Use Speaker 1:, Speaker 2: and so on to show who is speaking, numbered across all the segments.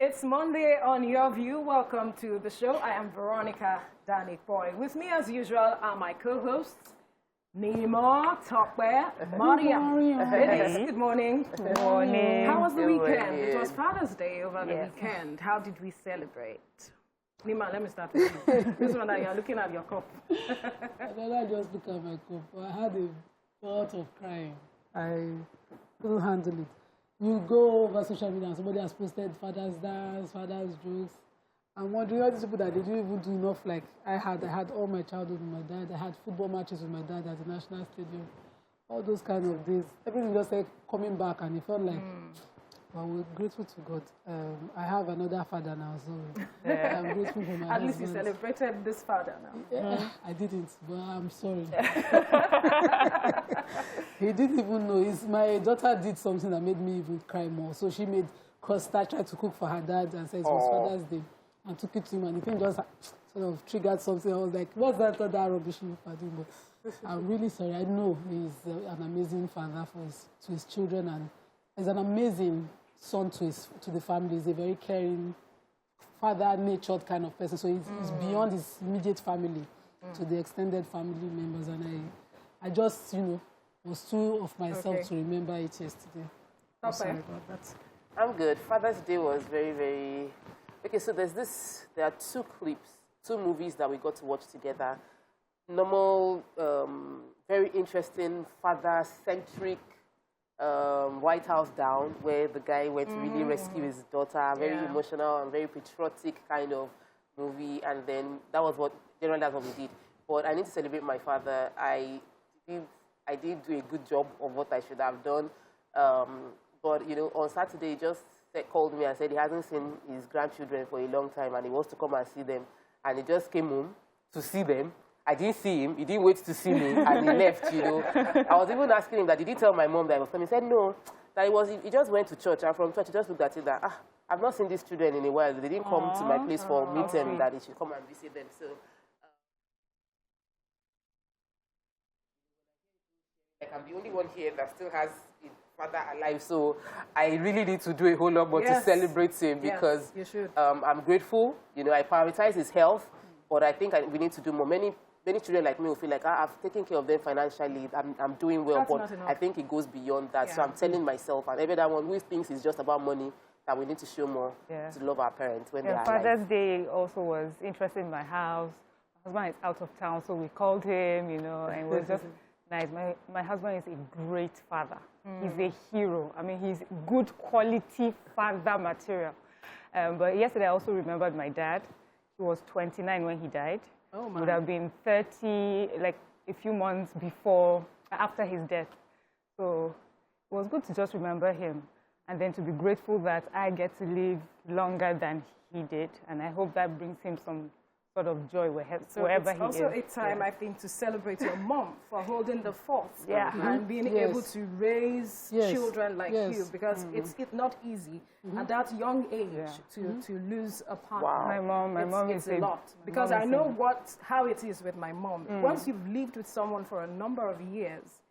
Speaker 1: It's Monday on Your View. Welcome to the show. I am Veronica Danik Boy. With me, as usual, are my co-hosts, Nima, Tokwe, Mariam. Ladies, good morning.
Speaker 2: Good morning.
Speaker 1: How was the weekend? It was Father's Day over the weekend. How did we celebrate? Nima, let me start with you. This one that you're looking at your cup.
Speaker 3: I never just look at my cup. I had a thought of crying. I couldn't handle it. You go over social media and somebody has posted father's dance, father's jokes. I'm wondering all these people that they didn't even do enough. Like I had all my childhood with my dad. I had football matches with my dad at the National Stadium. All those kind of days. Everything just like coming back, and it felt like, well, we're grateful to God. I have another father now, so I'm grateful for my
Speaker 1: At least you celebrated this father now.
Speaker 3: Yeah, I didn't, but I'm sorry. He didn't even know. My daughter did something that made me even cry more. So she made custard, tried to cook for her dad, and said it was Father's Day, and took it to him, and the thing just sort of triggered something. I was like, what's that other rubbish you are doing? But I'm really sorry. I know he's an amazing father to his children, and he's an amazing son to the family. He's a very caring, father-natured kind of person. So he's beyond his immediate family to the extended family members. And I just, was too of myself to remember it yesterday. I'm sorry about that.
Speaker 2: I'm good. Father's Day was very, very... Okay, so there are two clips, two movies that we got to watch together. Normal, very interesting, father-centric White House Down, where the guy went to really rescue his daughter. Very emotional and very patriotic kind of movie. And then generally that's what we did. But I need to celebrate my father. I did do a good job of what I should have done. But, on Saturday, he just called me and said he hasn't seen his grandchildren for a long time and he wants to come and see them. And he just came home to see them. I didn't see him. He didn't wait to see me, and he left, I was even asking him that, did he tell my mom that he was coming? He said, no, that he just went to church, and from church he just looked at it that, I've not seen these children in a while. They didn't come to my place for meeting, that he should come and visit them. So, I'm the only one here that still has his father alive, so I really need to do a whole lot more to celebrate him, because I'm grateful. I prioritize his health, but I think we need to do more. Many children like me will feel like, I've taken care of them financially, I'm doing well, but I think it goes beyond that. So I'm telling myself and everyone who thinks it's just about money, that we need to show more to love our parents when they're alive.
Speaker 4: Father's Day also was interesting in my house. My husband is out of town, so we called him, and it was just nice. My husband is a great father. He's a hero. I mean, he's good quality father material. But yesterday I also remembered my dad. He was 29 when he died. Oh, my. Would have been 30, like a few months after his death. So it was good to just remember him, and then to be grateful that I get to live longer than he did. And I hope that brings him some sort of joy wherever he is.
Speaker 1: It's also a time, I think, to celebrate your mom for holding the fort and being able to raise children like you, because it's not easy at that young age to lose a partner.
Speaker 4: Wow. My mom is
Speaker 1: a lot, because I know how it is with my mom. Once you've lived with someone for a number of years,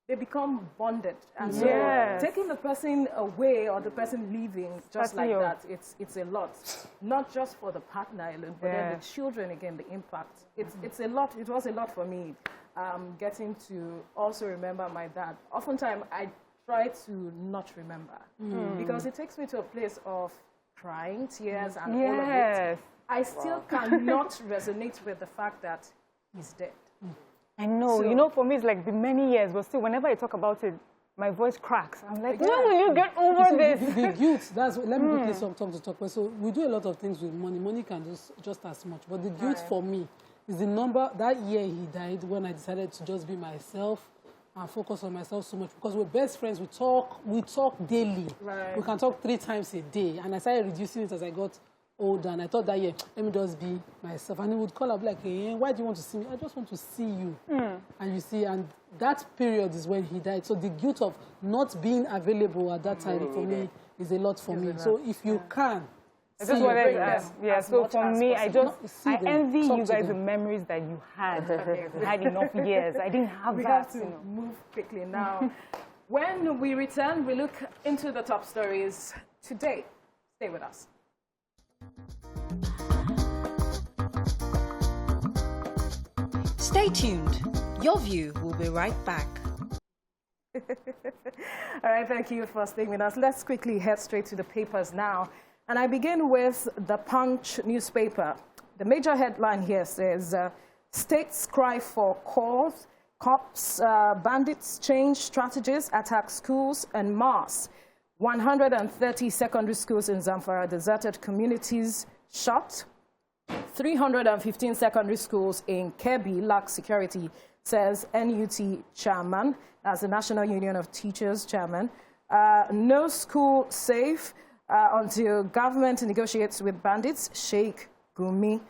Speaker 1: they become bonded, and so taking the person away or the person leaving just like that, it's a lot. Not just for the partner alone, but then the children again, the impact. It's a lot. It was a lot for me, getting to also remember my dad. Oftentimes I try to not remember because it takes me to a place of crying, tears, and all of it. I still cannot resonate with the fact that he's dead.
Speaker 4: I know, for me it's like been many years, but still, whenever I talk about it, my voice cracks. I'm like, when will you get over this?
Speaker 3: The guilt, let me quickly talk to talk. So we do a lot of things with money. Money can do just as much. But the guilt for me is the number, that year he died, when I decided to just be myself and focus on myself so much. Because we're best friends, we talk daily. Right. We can talk 3 times a day. And I started reducing it as I got older, and I thought that, let me just be myself. And he would call up like, hey, why do you want to see me? I just want to see you. And you see, and that period is when he died. So the guilt of not being available at that time for me is a lot for me. So if you can,
Speaker 4: I just wanted to ask. Yeah, so for me, I envy you guys the memories that you had. You had enough years. I didn't have that.
Speaker 1: We have to move quickly now. When we return, we look into the top stories today. Stay with us.
Speaker 5: tuned. Your View will be right back.
Speaker 1: All right, thank you for staying with us. Let's quickly head straight to the papers now. And I begin with the Punch newspaper. The major headline here says, states cry for calls, cops, bandits change strategies, attack schools and mass. 130 secondary schools in Zamfara deserted communities shut. 315 secondary schools in Kebbi lack security, says NUT chairman. That's the National Union of Teachers chairman. No school safe until government negotiates with bandits. Sheikh Gumi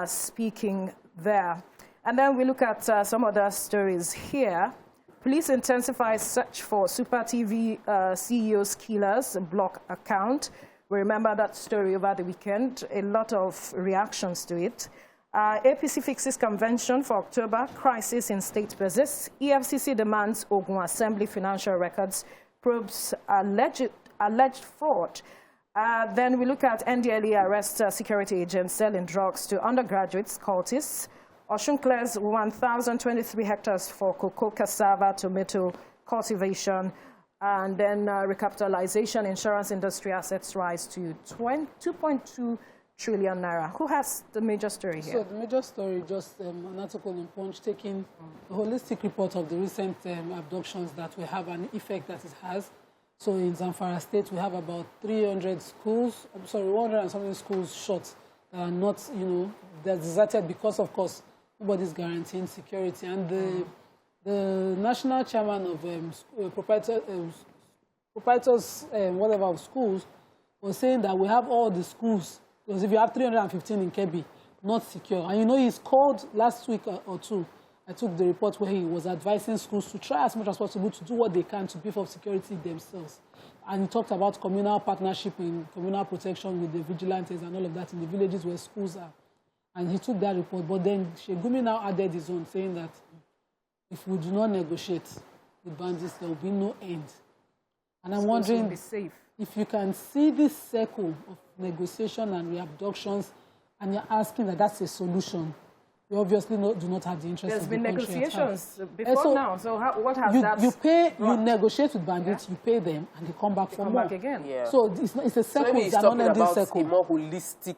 Speaker 1: speaking there. And then we look at some other stories here. Police intensify search for Super TV CEO's killers block account. We remember that story over the weekend. A lot of reactions to it. APC fixes convention for October. Crisis in state persists. EFCC demands Ogun Assembly financial records. Probes alleged fraud. Then we look at NDLE arrests security agents selling drugs to undergraduates, cultists. Osun clears 1,023 hectares for cocoa, cassava, tomato cultivation. And then recapitalization, insurance industry assets rise to 2.2 trillion naira. Who has the major story here?
Speaker 3: So the major story, just an article in Punch taking a holistic report of the recent abductions that we have and effect that it has. So in Zamfara State, we have about 300 schools, 100 and something schools shut that are not, they're deserted because, of course, nobody's guaranteeing security. And the national chairman of proprietors, whatever, of schools was saying that we have all the schools, because if you have 315 in Kebbi, not secure. And he's called last week or two. I took the report where he was advising schools to try as much as possible to do what they can to beef up security themselves. And he talked about communal partnership in communal protection with the vigilantes and all of that in the villages where schools are. And he took that report. But then Shegumi now added his own, saying that if we do not negotiate with bandits, there will be no end. And I'm wondering if you can see this circle of negotiation and reabductions, and you're asking that that's a solution. You obviously do not have the interest of the country.
Speaker 1: There's been negotiations before now. So what has that?
Speaker 3: You negotiate with bandits, you pay them, and they come back for more.
Speaker 1: Back again.
Speaker 2: Yeah.
Speaker 3: So it's a circle.
Speaker 2: It's an unending circle. A more holistic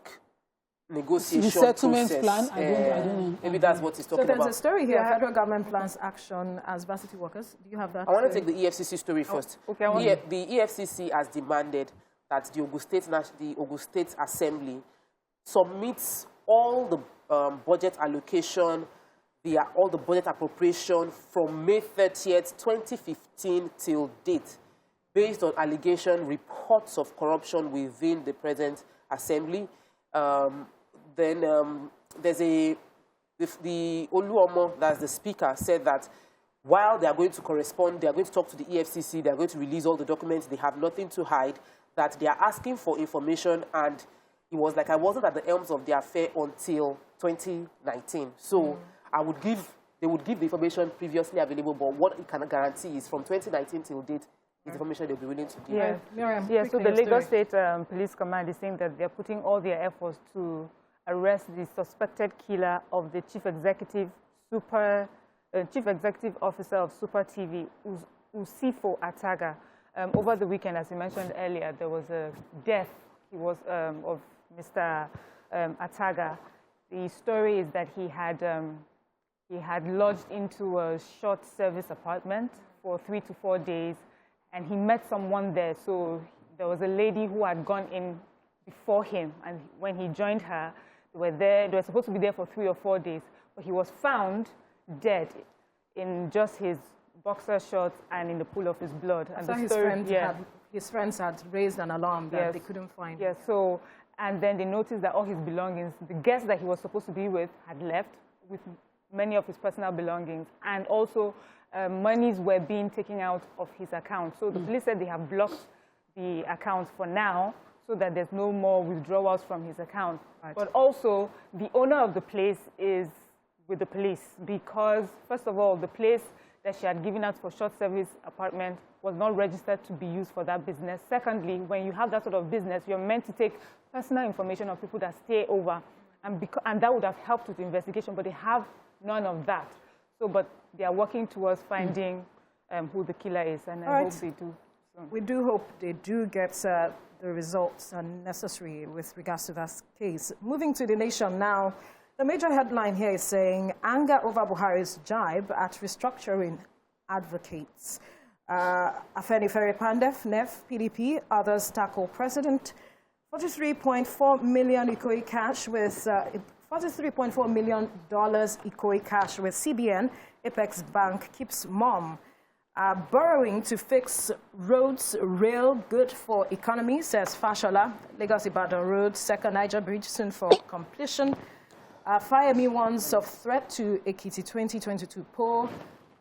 Speaker 2: negotiation
Speaker 3: settlement
Speaker 2: process.
Speaker 3: Plan. I don't know.
Speaker 2: Maybe that's what he's talking about.
Speaker 1: So there's a story here. Federal government plans action as varsity workers. Do you have that?
Speaker 2: I want to take the EFCC story first.
Speaker 1: Okay.
Speaker 2: The EFCC has demanded that the Ogun State Assembly submits all the budget allocation, all the budget appropriation from May 30th, 2015 till date, based on allegation reports of corruption within the present assembly. Then there's the Oluomo, that's the speaker, said that while they are going to correspond, they are going to talk to the EFCC, they are going to release all the documents, they have nothing to hide, that they are asking for information, and it was like I wasn't at the helms of the affair until 2019. So they would give the information previously available, but what it can guarantee is from 2019 till date, is information they'll be willing to give.
Speaker 4: Yeah,
Speaker 1: Miriam,
Speaker 4: so the Lagos State Police Command is saying that they're putting all their efforts to arrest the suspected killer of the Chief Executive Officer of Super TV, Usifo Ataga. Over the weekend, as you mentioned earlier, there was a death. Of Mr. Ataga. The story is that he had lodged into a short service apartment for 3 to 4 days, and he met someone there. So there was a lady who had gone in before him, and when he joined her, they were supposed to be there for 3 or 4 days, but he was found dead in just his boxer shorts and in the pool of his blood. And
Speaker 1: so his friends had raised an alarm that they couldn't find him.
Speaker 4: Yes, so, and then they noticed that all his belongings, the guest that he was supposed to be with had left with many of his personal belongings, and also monies were being taken out of his account. So the police said they have blocked the account for now so that there's no more withdrawals from his account. Right. But also, the owner of the place is with the police because, first of all, the place that she had given out for short service apartment was not registered to be used for that business. Secondly, when you have that sort of business, you're meant to take personal information of people that stay over, and that would have helped with the investigation, but they have none of that. So, but they are working towards finding who the killer is, and I hope they do.
Speaker 1: We do hope they do get the results necessary with regards to that case. Moving to The Nation now, the major headline here is saying, anger over Buhari's jibe at restructuring advocates. Afenifere Pandef, NEF, PDP, others tackle president. 43.4 million Ikoyi cash with $43.4 million Ikoyi cash with CBN. Apex Bank keeps mum. Borrowing to fix roads, rail, good for economy, says Fashola. Lagos-Ibadan Road, second Niger Bridge soon for completion. Fayemi warns of threat to Ekiti 2022 poll.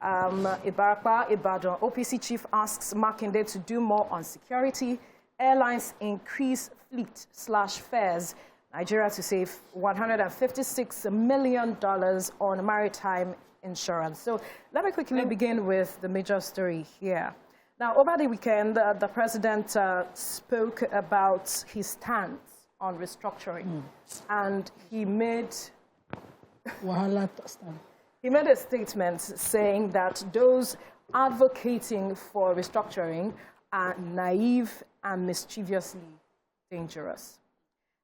Speaker 1: Ibadan OPC chief asks Makinde to do more on security. Airlines increase fleet/fares. Nigeria to save $156 million on maritime insurance. So let me quickly begin with the major story here. Now, over the weekend, the president spoke about his stance on restructuring, and he made a statement saying that those advocating for restructuring are naive and mischievously dangerous.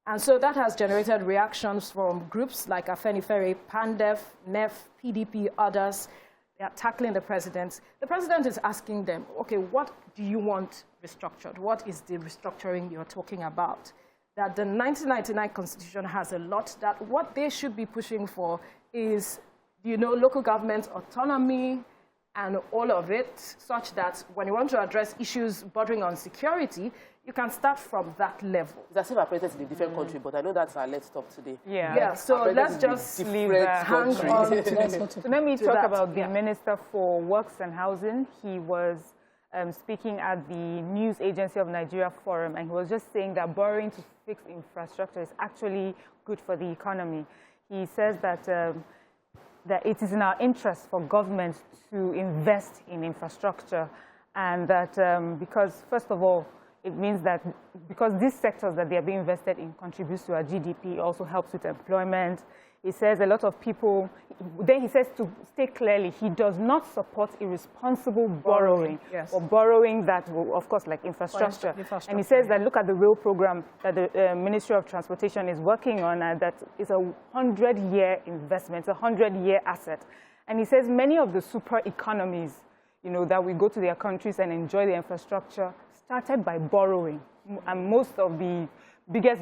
Speaker 1: And so that has generated reactions from groups like Afenifere, Pandef, NEF, PDP, others. They are tackling the president. The president is asking them, okay, what do you want restructured? What is the restructuring you're talking about? That the 1999 Constitution has a lot, that what they should be pushing for is, local government autonomy and all of it, such that when you want to address issues bordering on security, you can start from that level.
Speaker 2: It's as if our president is in a different country, but I know that's our let's talk today.
Speaker 1: Yeah, so let's just
Speaker 4: leave that.
Speaker 1: Hang on.
Speaker 4: So let me talk about the Minister for Works and Housing. He was speaking at the News Agency of Nigeria Forum, and he was just saying that borrowing to fix infrastructure is actually good for the economy. He says that that it is in our interest for government to invest in infrastructure, and that because, first of all, it means that because these sectors that they are being invested in contributes to our GDP, it also helps with employment. He says a lot of people, then he says to state clearly, he does not support irresponsible borrowing or borrowing that will, of course, like infrastructure. And he says that look at the rail program that the Ministry of Transportation is working on, and that is a 100-year investment, a 100-year asset. And he says many of the super economies, that we go to their countries and enjoy the infrastructure started by borrowing. And most of the biggest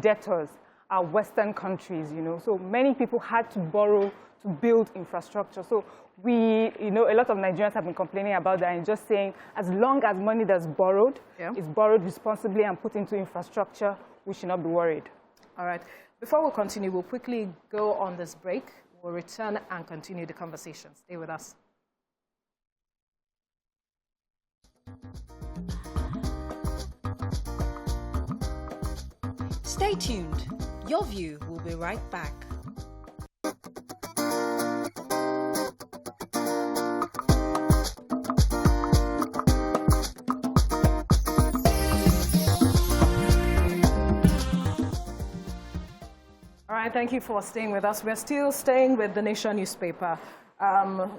Speaker 4: debtors are Western countries, So many people had to borrow to build infrastructure. So we, a lot of Nigerians have been complaining about that and just saying, as long as money that's borrowed is borrowed responsibly and put into infrastructure, we should not be worried.
Speaker 1: All right. Before we continue, we'll quickly go on this break. We'll return and continue the conversation. Stay with us.
Speaker 5: Stay tuned. Your View will be right back.
Speaker 1: All right, thank you for staying with us. We're still staying with the Nation newspaper.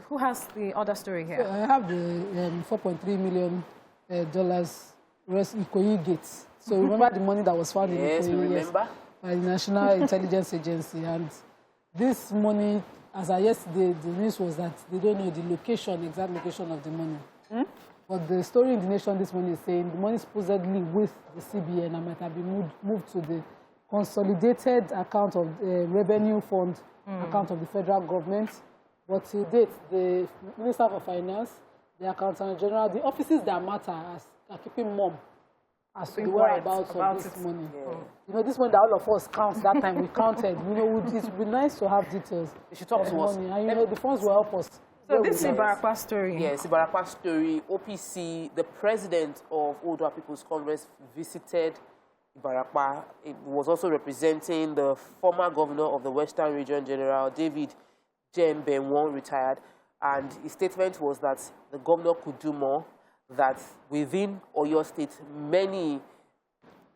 Speaker 1: Who has the other story here?
Speaker 3: I have the $4.3 million Ikoyi Gates. So remember the money that was found in Ikoyi by the National Intelligence Agency. And this money, as of yesterday, the news was that they don't know the exact location of the money. But the story in the Nation this morning is saying the money supposedly with the CBN and might have been moved to the consolidated account of the revenue fund account of the federal government. But to date, the Minister for Finance, the Accountant General, the offices that matter are keeping mum as to the whereabouts of this money. This money that all of us count that time, we counted. It would be nice to have details.
Speaker 2: You should talk to us.
Speaker 3: And the funds will help us.
Speaker 1: So this is Ibarakwa story.
Speaker 2: Yes, Ibarakwa story. OPC, the president of Odua People's Congress, visited Ibarakwa. It was also representing the former governor of the Western Region, General David Jem Benwon, retired. And his statement was that the governor could do more, that within Oyo State, many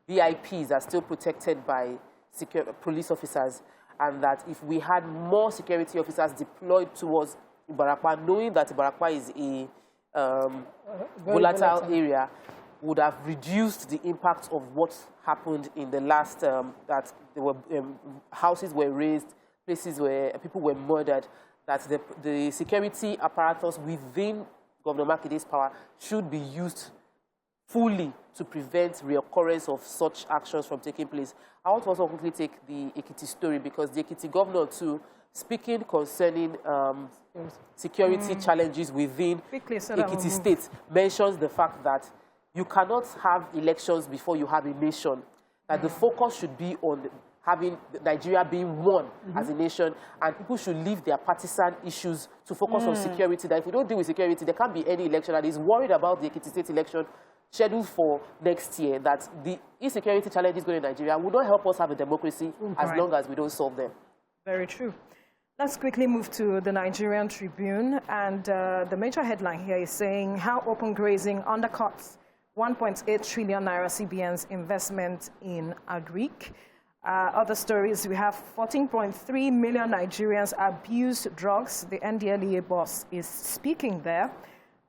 Speaker 2: VIPs are still protected by police officers. and that if we had more security officers deployed towards Ibarakwa, knowing that Ibarakwa is a volatile area, would have reduced the impact of what happened in the last, that there were houses were razed, places where people were murdered, that the security apparatus within Governor Makide's power should be used fully to prevent reoccurrence of such actions from taking place. I want to also quickly take the Ekiti story, because the Ekiti governor too, speaking concerning security challenges within Ekiti State, mentions the fact that you cannot have elections before you have a nation, that the focus should be on having Nigeria being one as a nation, and people should leave their partisan issues to focus on security. That if we don't deal with security, there can't be any election. And he's worried about the Ekiti State election scheduled for next year, that the insecurity challenges going in Nigeria will not help us have a democracy as long as we don't solve them.
Speaker 1: Very true. Let's quickly move to the Nigerian Tribune. And the major headline here is saying how open grazing undercuts 1.8 trillion naira CBN's investment in agric. Other stories, we have 14.3 million Nigerians abuse drugs. The NDLEA boss is speaking there.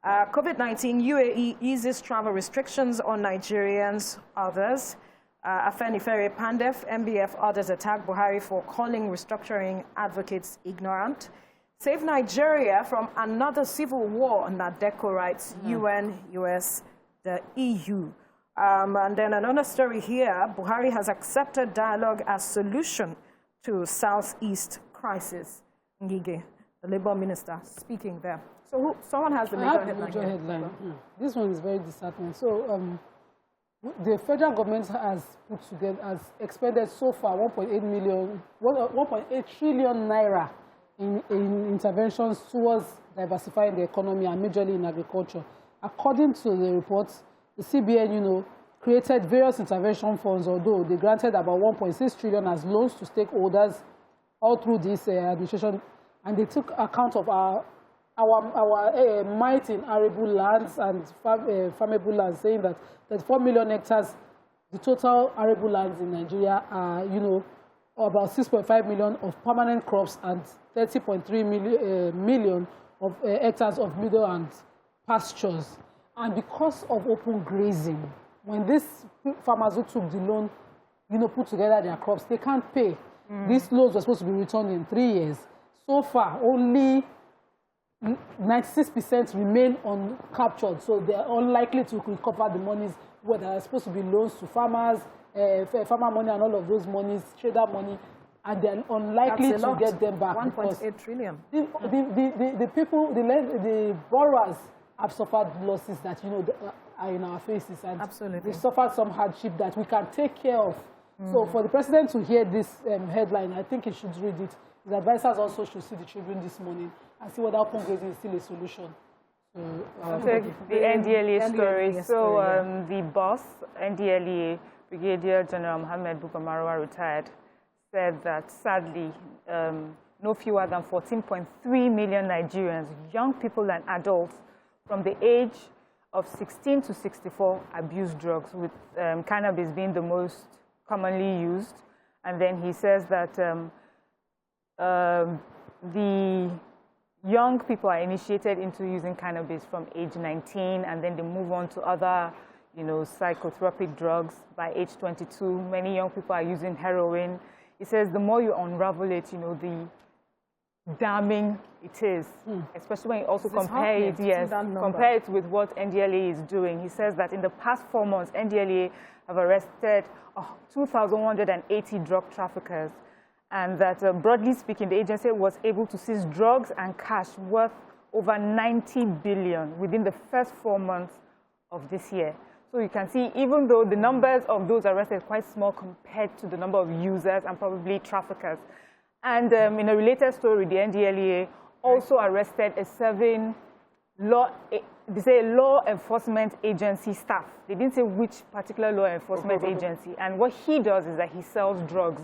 Speaker 1: COVID-19, UAE eases travel restrictions on Nigerians, others. Afenifere Pandef, MBF, others attack Buhari for calling restructuring advocates ignorant. Save Nigeria from another civil war, Nadeco writes, UN, US, the EU. And then another story here, Buhari has accepted dialogue as solution to Southeast crisis. Ngige, the Labour Minister, speaking there. So someone has the major headline.
Speaker 3: This one is very disheartening. So the federal government has put together, has expended so far 1.8 trillion naira in interventions towards diversifying the economy and majorly in agriculture. According to the report, the CBN, created various intervention funds, although they granted about 1.6 trillion as loans to stakeholders all through this administration, and they took account of our might in arable lands and farmable lands, saying that 4 million hectares, the total arable lands in Nigeria are, about 6.5 million of permanent crops and 30.3 million of hectares of meadow and pastures. And because of open grazing, when these farmers who took the loan, put together their crops, they can't pay. These loans were supposed to be returned in 3 years. So far, only 96% remain uncaptured, so they're unlikely to recover the monies where there are supposed to be loans to farmers, farmer money and all of those monies, trader money, and they're unlikely to get them back.
Speaker 1: 1.8 trillion.
Speaker 3: The people, the borrowers have suffered losses that are in our faces, and
Speaker 1: absolutely,
Speaker 3: they've suffered some hardship that we can take care of. So for the president to hear this headline, I think he should read it. His advisors also should see the Tribune this morning and see whether open grazing is still a solution.
Speaker 4: The NDLEA story. The boss, NDLEA, Brigadier General Mohammed Bugamarwa, retired, said that sadly, no fewer than 14.3 million Nigerians, young people and adults, from the age of 16 to 64 abuse drugs, with cannabis being the most commonly used. And then he says that the young people are initiated into using cannabis from age 19, and then they move on to other, psychotropic drugs by age 22. Many young people are using heroin. He says the more you unravel it, the damning it is, especially when you also compare it with what NDLEA is doing. He says that in the past 4 months, NDLEA have arrested 2,180 drug traffickers, and that broadly speaking, the agency was able to seize drugs and cash worth over 90 billion within the first 4 months of this year. So you can see, even though the numbers of those arrested are quite small compared to the number of users and probably traffickers. And in a related story, the NDLEA also arrested law enforcement agency staff. They didn't say which particular law enforcement agency. And what he does is that he sells drugs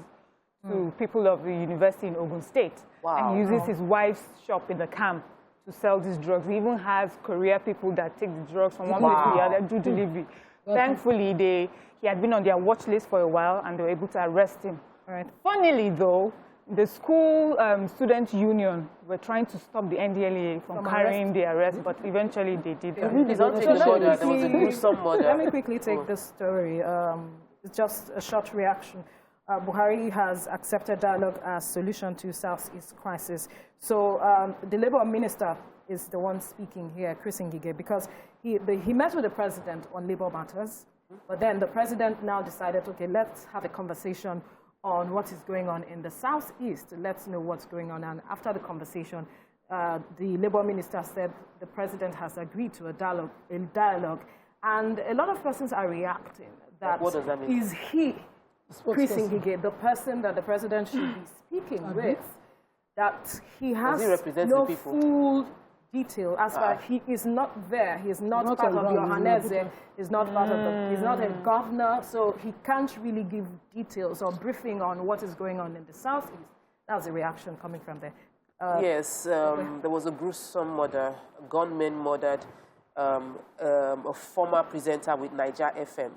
Speaker 4: to people of the university in Ogun State. Wow. And he uses his wife's shop in the camp to sell these drugs. He even has courier people that take the drugs from one place to the other, do delivery. Thankfully, he had been on their watch list for a while, and they were able to arrest him. Right. Funnily, though, the school student union were trying to stop the NDLEA from carrying the arrest, but eventually they did that.
Speaker 2: There was a gruesome murder.
Speaker 1: Let me quickly take this story. It's just a short reaction. Buhari has accepted dialogue as solution to Southeast crisis. So the Labour Minister is the one speaking here, Chris Ngige, because he met with the president on labour matters, but then the president now decided, okay, let's have a conversation on what is going on in the Southeast. Let's know what's going on. And after the conversation, the Labour Minister said the president has agreed to a dialogue. And a lot of persons are reacting that,
Speaker 2: what does that mean?
Speaker 1: Is he, Chris Ngige, the person that the president should be speaking with, that he has no full detail as far he is not there. He is not part of the Ohaneze. He's not part of the, he's not a governor, so he can't really give details or briefing on what is going on in the Southeast. That's the reaction coming from there.
Speaker 2: Yes, there was a gruesome murder. A gunman murdered a former presenter with Niger FM.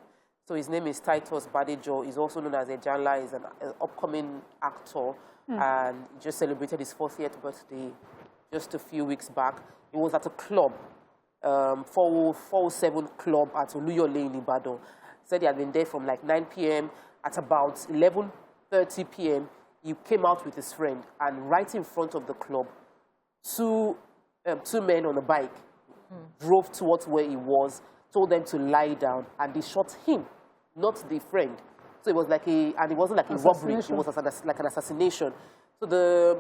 Speaker 2: So his name is Titus Badejo. He's also known as Ejala. He's an upcoming actor, and he just celebrated his 40th birthday just a few weeks back. He was at a club, 407 Club at Oluyole in Ibadan. Said he had been there from like 9 p.m. At about 11:30 p.m., he came out with his friend, and right in front of the club, two men on a bike drove towards where he was, told them to lie down, and they shot him, not the friend. So it was like and it wasn't like a robbery, it was like an assassination. So the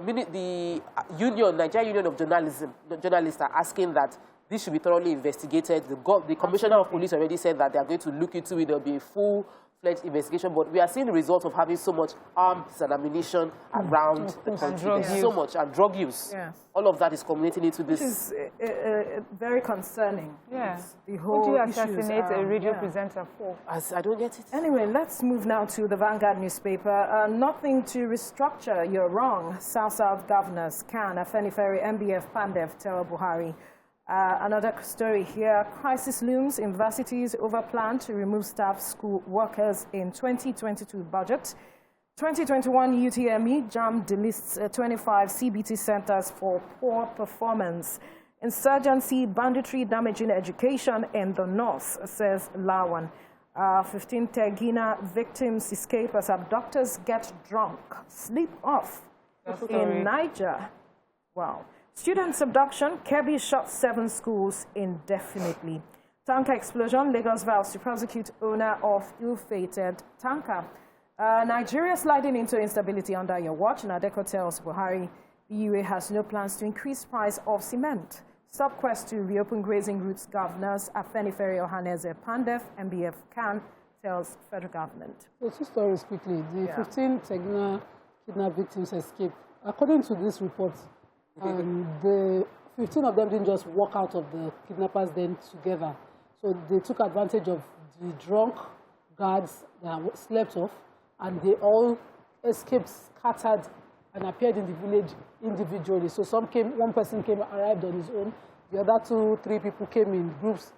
Speaker 2: Nigeria Union of Journalists are asking that this should be thoroughly investigated. The Commissioner of Police already said that they are going to look into it. There will be a full-fledged investigation. But we are seeing the result of having so much arms and ammunition around the country. There's so much, and drug use. Yes. All of that is culminating into this.
Speaker 1: Which is very concerning.
Speaker 4: Yeah.
Speaker 1: The whole
Speaker 4: Would you assassinate a radio presenter for?
Speaker 2: I don't get it.
Speaker 1: Anyway, let's move now to the Vanguard newspaper. Nothing to restructure, you're wrong. South-South governors can. Afenifere, MBF, Pandef tell Buhari. Another story here. Crisis looms. Universities over plan to remove staff school workers in 2022 budget. 2021 UTME JAM delists 25 CBT centers for poor performance. Insurgency, banditry damaging education in the north, says Lawan. 15 Tegina victims escape as abductors get drunk. Sleep off in Niger. Wow. Student abduction, Kebbi shot 7 schools indefinitely. Tanker explosion, Lagos vows to prosecute owner of ill-fated tanker. Nigeria sliding into instability under your watch. Nadeko tells Buhari the UA has no plans to increase price of cement. Stop quest to reopen grazing routes governors. Afenifere Ohaneze Pandef, MBF can, tells federal government.
Speaker 3: So 2 stories quickly. The 15 Tegina kidnapped victims escaped. According to this report, the 15 of them didn't just walk out of the kidnappers then together. So they took advantage of the drunk guards that slept off, and they all escaped, scattered, and appeared in the village individually. So one person arrived on his own. The other 2, 3 people came in groups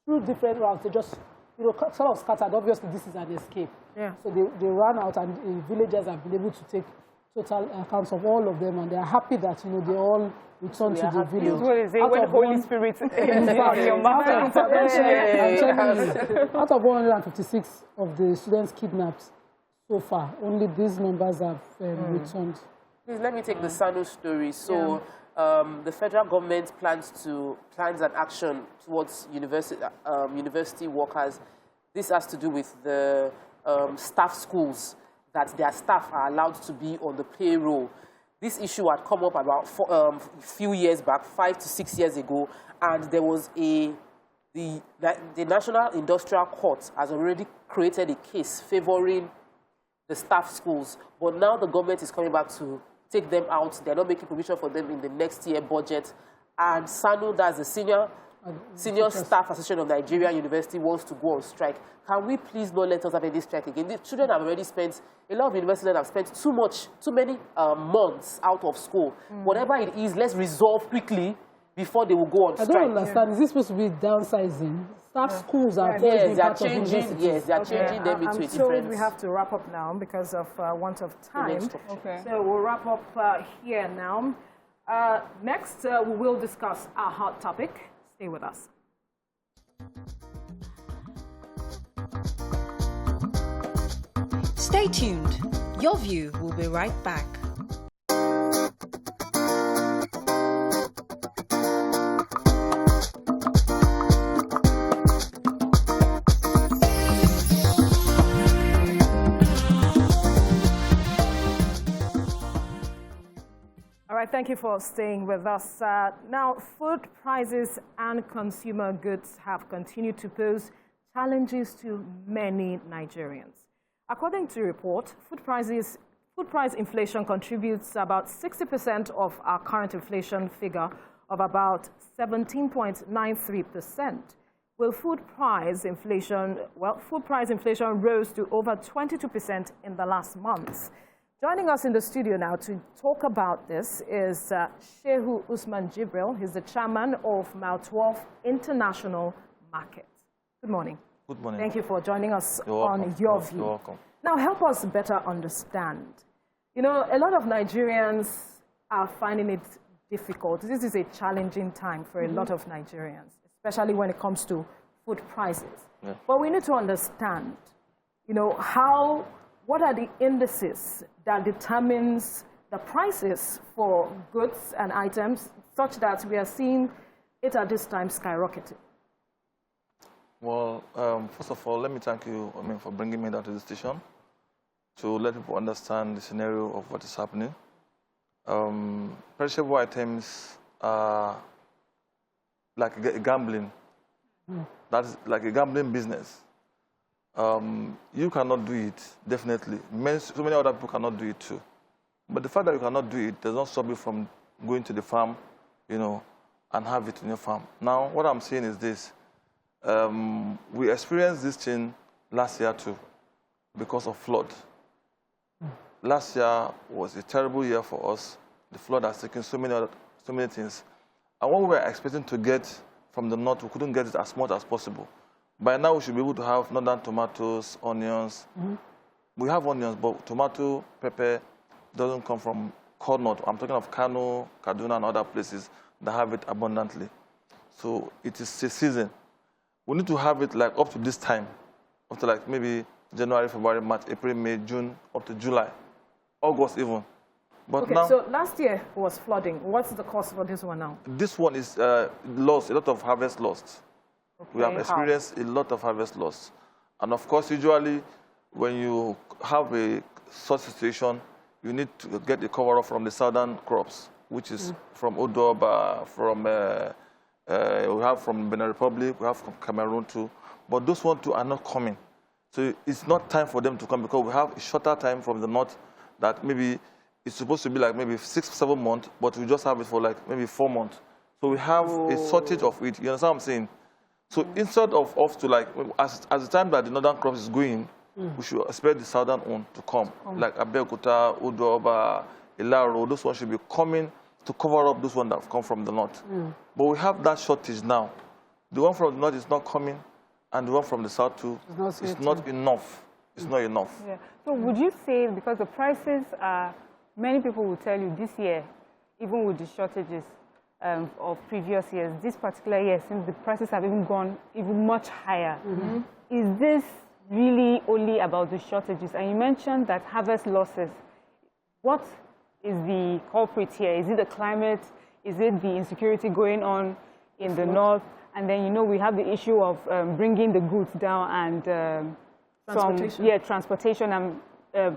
Speaker 3: through different routes. They just, sort of scattered. Obviously, this is an escape. Yeah. So they ran out, and the villagers have been able to take total accounts of all of them, and they are happy that they all returned to the village.
Speaker 4: What is it? When Holy Spirit in your mouth.
Speaker 3: Out of 156 of the students kidnapped so far, only these numbers have returned.
Speaker 2: Please let me take the Sanu story. So the federal government plans an action towards university workers. This has to do with the staff schools, that their staff are allowed to be on the payroll. This issue had come up about a few years back, 5 to 6 years ago, and there was the National Industrial Court has already created a case favoring the staff schools, but now the government is coming back to take them out. They're not making provision for them in the next year budget, and SANU, that's the Senior Staff Association of Nigeria University, wants to go on strike. Can we please not let us have any strike again? The children have already spent, a lot of universities have spent too many months out of school. Whatever it is, let's resolve quickly before they will go on strike.
Speaker 3: I don't understand. Is this supposed to be downsizing? Staff schools are
Speaker 2: yes, they are changing. Yes, they are changing them into a different.
Speaker 1: We have to wrap up now because of want of time.
Speaker 4: Okay.
Speaker 1: So we'll wrap up here now. Next, we will discuss our hot topic. Stay with us.
Speaker 5: Stay tuned. Your View will be right back.
Speaker 1: Thank you for staying with us. Now, food prices and consumer goods have continued to pose challenges to many Nigerians. According to a report, food price inflation contributes about 60% of our current inflation figure of about 17.93%. Will food price inflation rose to over 22% in the last months. Joining us in the studio now to talk about this is Shehu Usman Jibril. He's the chairman of Mile 12 International Market. Good morning.
Speaker 6: Good morning.
Speaker 1: Thank you for joining us on Your View.
Speaker 6: You're welcome.
Speaker 1: Now, help us better understand. You know, a lot of Nigerians are finding it difficult. This is a challenging time for a lot of Nigerians, especially when it comes to food prices.
Speaker 6: Yeah.
Speaker 1: But we need to understand, you know, what are the indices that determines the prices for goods and items such that we are seeing it at this time skyrocketing?
Speaker 6: Well, first of all, let me thank you for bringing me down to the station to let people understand the scenario of what is happening. Perishable items are like a gambling. That's like a gambling business. You cannot do it, definitely. So many other people cannot do it too. But the fact that you cannot do it does not stop you from going to the farm, you know, and have it in your farm. Now, what I'm saying is this. We experienced this thing last year too because of flood. Last year was a terrible year for us. The flood has taken so many things. And what we were expecting to get from the north, we couldn't get it as much as possible. By now, we should be able to have northern tomatoes, onions. We have onions, but tomato, pepper doesn't come from core north. I'm talking of Kano, Kaduna, and other places that have it abundantly. So it is a season. We need to have it like up to this time, up to like maybe January, February, March, April, May, June, up to July, August even. But
Speaker 1: okay,
Speaker 6: now,
Speaker 1: so last year was flooding. What's the cost for this one now?
Speaker 6: This one is lost, a lot of harvest lost. Okay. We have experienced a lot of harvest loss. And of course, usually, when you have a such situation, you need to get the cover-up from the southern crops, which is from Odoba, from we have from Benin Republic, we have from Cameroon too. But those ones too are not coming. So it's not time for them to come because we have a shorter time from the north that maybe it's supposed to be like maybe 6-7 months, but we just have it for like maybe 4 months. So we have a shortage of it. You understand what I'm saying? So instead of us to like, as the time that the northern crops is going, we should expect the southern one to come. Like Abeokuta, Udoba, Ilaro, those ones should be coming to cover up those ones that have come from the north. But we have that shortage now. The one from the north is not coming, and the one from the south too is not enough. It's not enough.
Speaker 4: Yeah. So would you say, because the prices are, many people will tell you this year, even with the shortages, of previous years, this particular year, since the prices have even gone even much higher, is this really only about the shortages? And you mentioned that harvest losses. What is the culprit here? Is it the climate? Is it the insecurity going on in the north? And then, you know, we have the issue of bringing the goods down and transportation and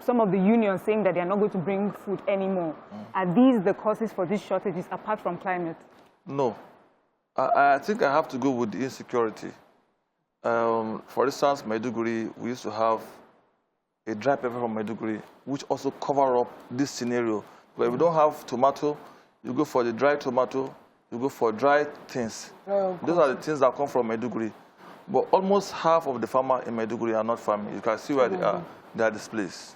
Speaker 4: some of the unions saying that they're not going to bring food anymore. Are these the causes for these shortages apart from climate?
Speaker 6: No. I think I have to go with the insecurity. For instance, Maiduguri, we used to have a dry pepper from Maiduguri, which also cover up this scenario. But if we don't have tomato, you go for the dry tomato, you go for dry things. Those are the things that come from Maiduguri. But almost half of the farmers in Maiduguri are not farming. You can see where they are displaced.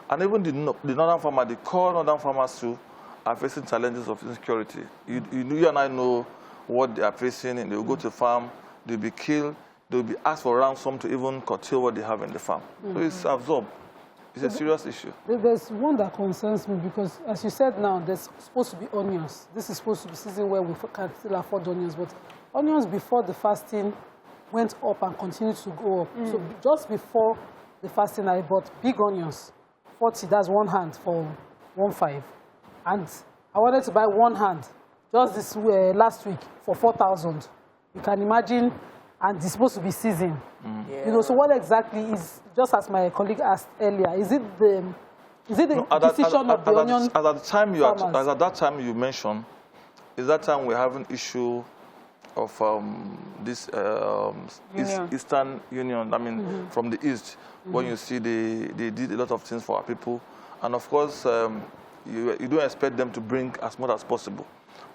Speaker 6: And even the northern farmers, the core northern farmers too, are facing challenges of insecurity. You and I know what they are facing, and they will go to the farm, they'll be killed, they'll be asked for ransom to even curtail what they have in the farm. So it's absorbed. It's a serious issue.
Speaker 3: There's one that concerns me because, as you said now, there's supposed to be onions. This is supposed to be season where we can still afford onions, but onions before the fasting went up and continued to go up. So just before the fasting, I bought big onions, 40, that's one hand for 1.5. And I wanted to buy one hand just this last week for 4,000. You can imagine, and it's supposed to be season.
Speaker 2: Yeah.
Speaker 3: You know, so what exactly is, just as my colleague asked earlier, is it the decision of the onion
Speaker 6: at that time you mentioned, is that time we're having issue of this Eastern Union, I mean, from the East, when you see they did a lot of things for our people. And of course, you don't expect them to bring as much as possible.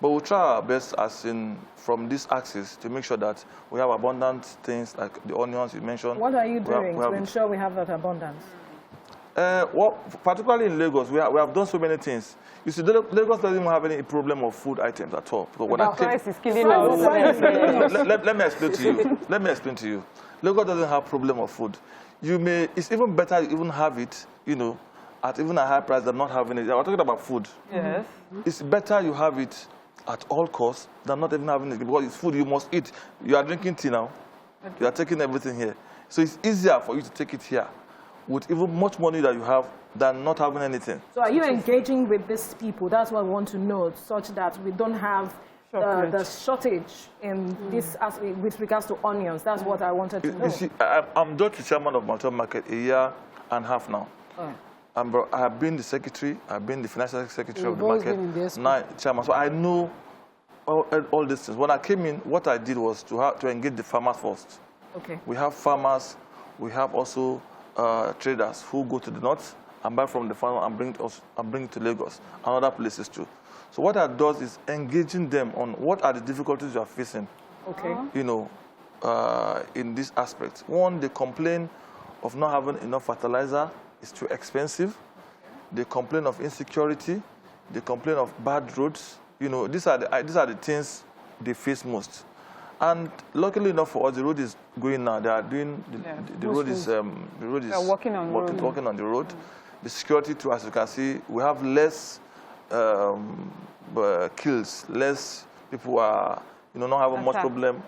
Speaker 6: But we'll try our best, as in from this axis, to make sure that we have abundant things like the onions you mentioned.
Speaker 1: What are you doing to ensure we have that abundance?
Speaker 6: Well, particularly in Lagos, we have done so many things. You see, Lagos doesn't even have any problem of food items at all. So when
Speaker 4: price is killing us.
Speaker 6: let me explain to you. Let me explain to you. Lagos doesn't have problem of food. It's even better you even have it, you know, at even a high price than not having it. We're talking about food.
Speaker 4: Yes.
Speaker 6: It's better you have it at all costs than not even having it, because it's food you must eat. You are drinking tea now. Okay. You are taking everything here. So it's easier for you to take it here with even much money that you have than not having anything.
Speaker 1: So are you engaging with these people? That's what I want to know, such that we don't have the shortage in this with regards to onions. That's what I wanted to know.
Speaker 6: You see, I'm just the chairman of Malton Market a year and a half now. I have been the secretary, I've been the financial secretary of the market, now chairman. So I know all these things. When I came in, what I did was to engage the farmers first.
Speaker 1: Okay.
Speaker 6: We have farmers, we have also traders who go to the north and buy from the farmer and bring it to Lagos and other places too. So what that does is engaging them on what are the difficulties you are facing.
Speaker 1: Okay.
Speaker 6: You know, in this aspect. One, they complain of not having enough fertilizer. It's too expensive. They complain of insecurity. They complain of bad roads. You know, these are the things they face most. And luckily enough for us, the road is going now. They are doing the road is
Speaker 4: working on
Speaker 6: the road. The security too, as you can see, we have less kills, less people are not having much problem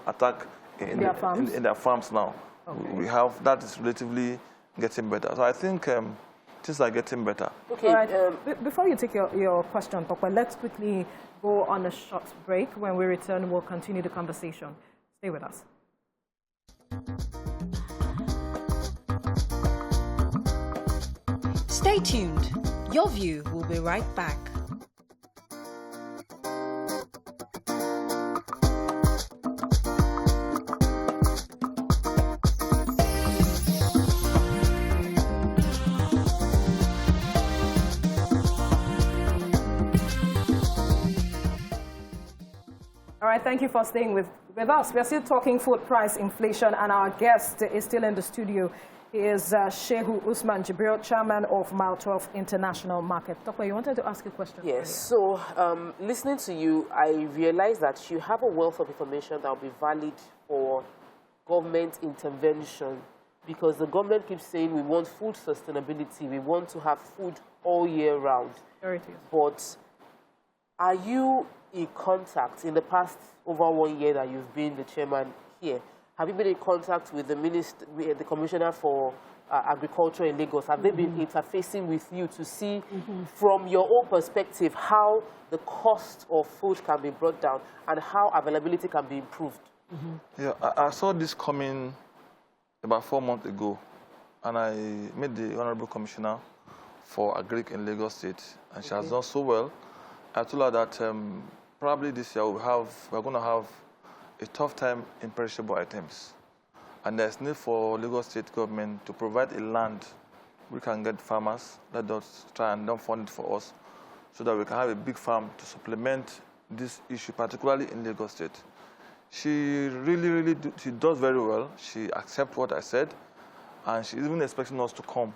Speaker 6: in their farms now. Okay. We have that is relatively getting better. So I think things are getting better.
Speaker 1: Okay. All right. Before you take your question, Papa, let's quickly go on a short break. When we return, we'll continue the conversation. Stay with us.
Speaker 5: Stay tuned. Your View will be right back.
Speaker 1: All right, thank you for staying with us. We're still talking food price inflation, and our guest is still in the studio. He is Shehu Usman Jibril, chairman of Maltov International Market. Dr. you wanted to ask a question?
Speaker 2: Yes, earlier. So listening to you, I realized that you have a wealth of information that will be valid for government intervention, because the government keeps saying we want food sustainability, we want to have food all year round.
Speaker 1: There it is.
Speaker 2: But are you in contact in the past over 1 year that you've been the chairman here? Have you been in contact with the commissioner for agriculture in Lagos? Have they been interfacing with you to see from your own perspective how the cost of food can be brought down and how availability can be improved?
Speaker 6: Yeah, I saw this coming about 4 months ago, and I met the Honorable Commissioner for Agric in Lagos State, and she has done so well. I told her that probably this year we're going to have a tough time in perishable items. And there's need for Lagos State government to provide a land we can get farmers. Let us try and fund it for us so that we can have a big farm to supplement this issue, particularly in Lagos State. She really she does very well. She accepts what I said, and she's even expecting us to come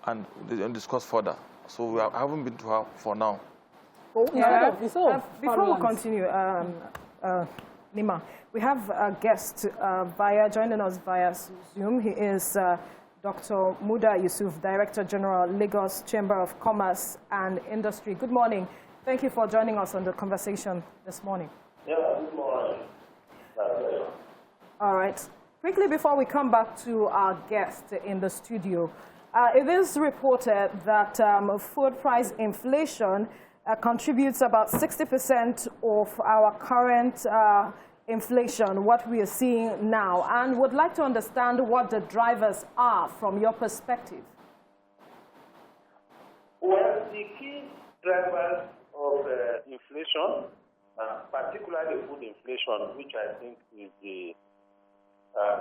Speaker 6: and discuss further. So I haven't been to her for now.
Speaker 1: Before we continue, Nima, we have a guest joining us via Zoom. He is Dr. Muda Yusuf, Director General, Lagos Chamber of Commerce and Industry. Good morning. Thank you for joining us on the conversation this morning.
Speaker 7: Yeah, good morning.
Speaker 1: All right. Quickly, before we come back to our guest in the studio, it is reported that food price inflation contributes about 60% of our current inflation, what we are seeing now, and would like to understand what the drivers are from your perspective.
Speaker 7: Well, the key drivers of inflation, particularly food inflation, which I think is the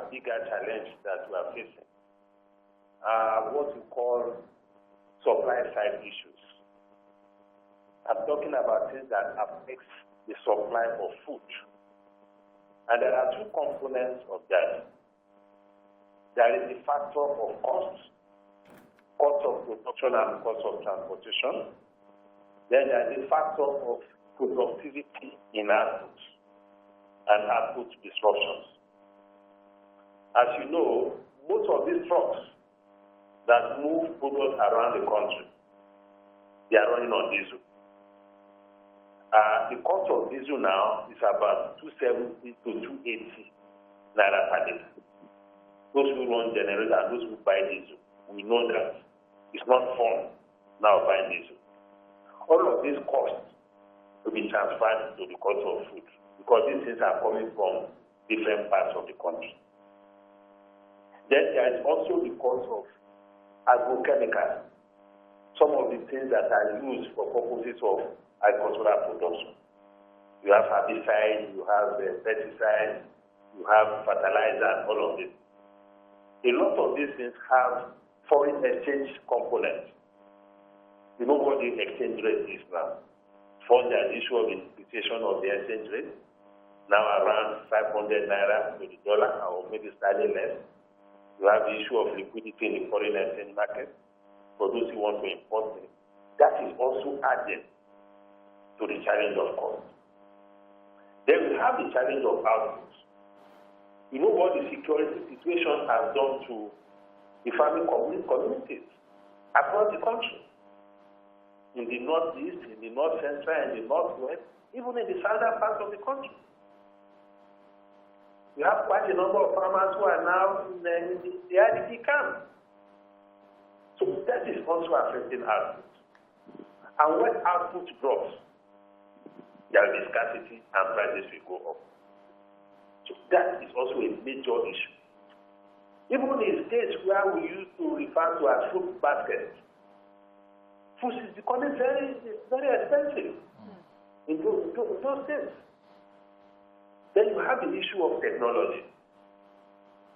Speaker 7: bigger challenge that we are facing, are what we call supply side issues. I'm talking about things that affect the supply of food. And there are two components of that. There is the factor of cost of production and cost of transportation. Then there is the factor of productivity in output and output disruptions. As you know, most of these trucks that move products around the country, they are running on diesel. The cost of diesel now is about 270 to 280 naira per day. Those who run generators and those who buy diesel, we know that it's not fun now buying diesel. All of these costs will be transferred to the cost of food because these things are coming from different parts of the country. Then there is also the cost of agrochemicals, some of the things that are used for purposes of agricultural production. You have herbicides, you have pesticides, you have fertilizer, and all of this. A lot of these things have foreign exchange components. You know what the exchange rate is now. First, there's the issue of inflation of the exchange rate, now around 500 naira to the dollar, or maybe slightly less. You have the issue of liquidity in the foreign exchange market for those who want to import it. That is also added to the challenge of cost. Then we have the challenge of output. You know what the security situation has done to the farming communities across the country. In the northeast, in the north central, and the northwest, even in the southern part of the country. We have quite a number of farmers who are now in the IDP camp. So that is also affecting output. And when output drops, there will be scarcity and prices will go up. So that is also a major issue. Even in states where we used to refer to as food baskets, food is becoming very, very expensive in those states. Then you have the issue of technology.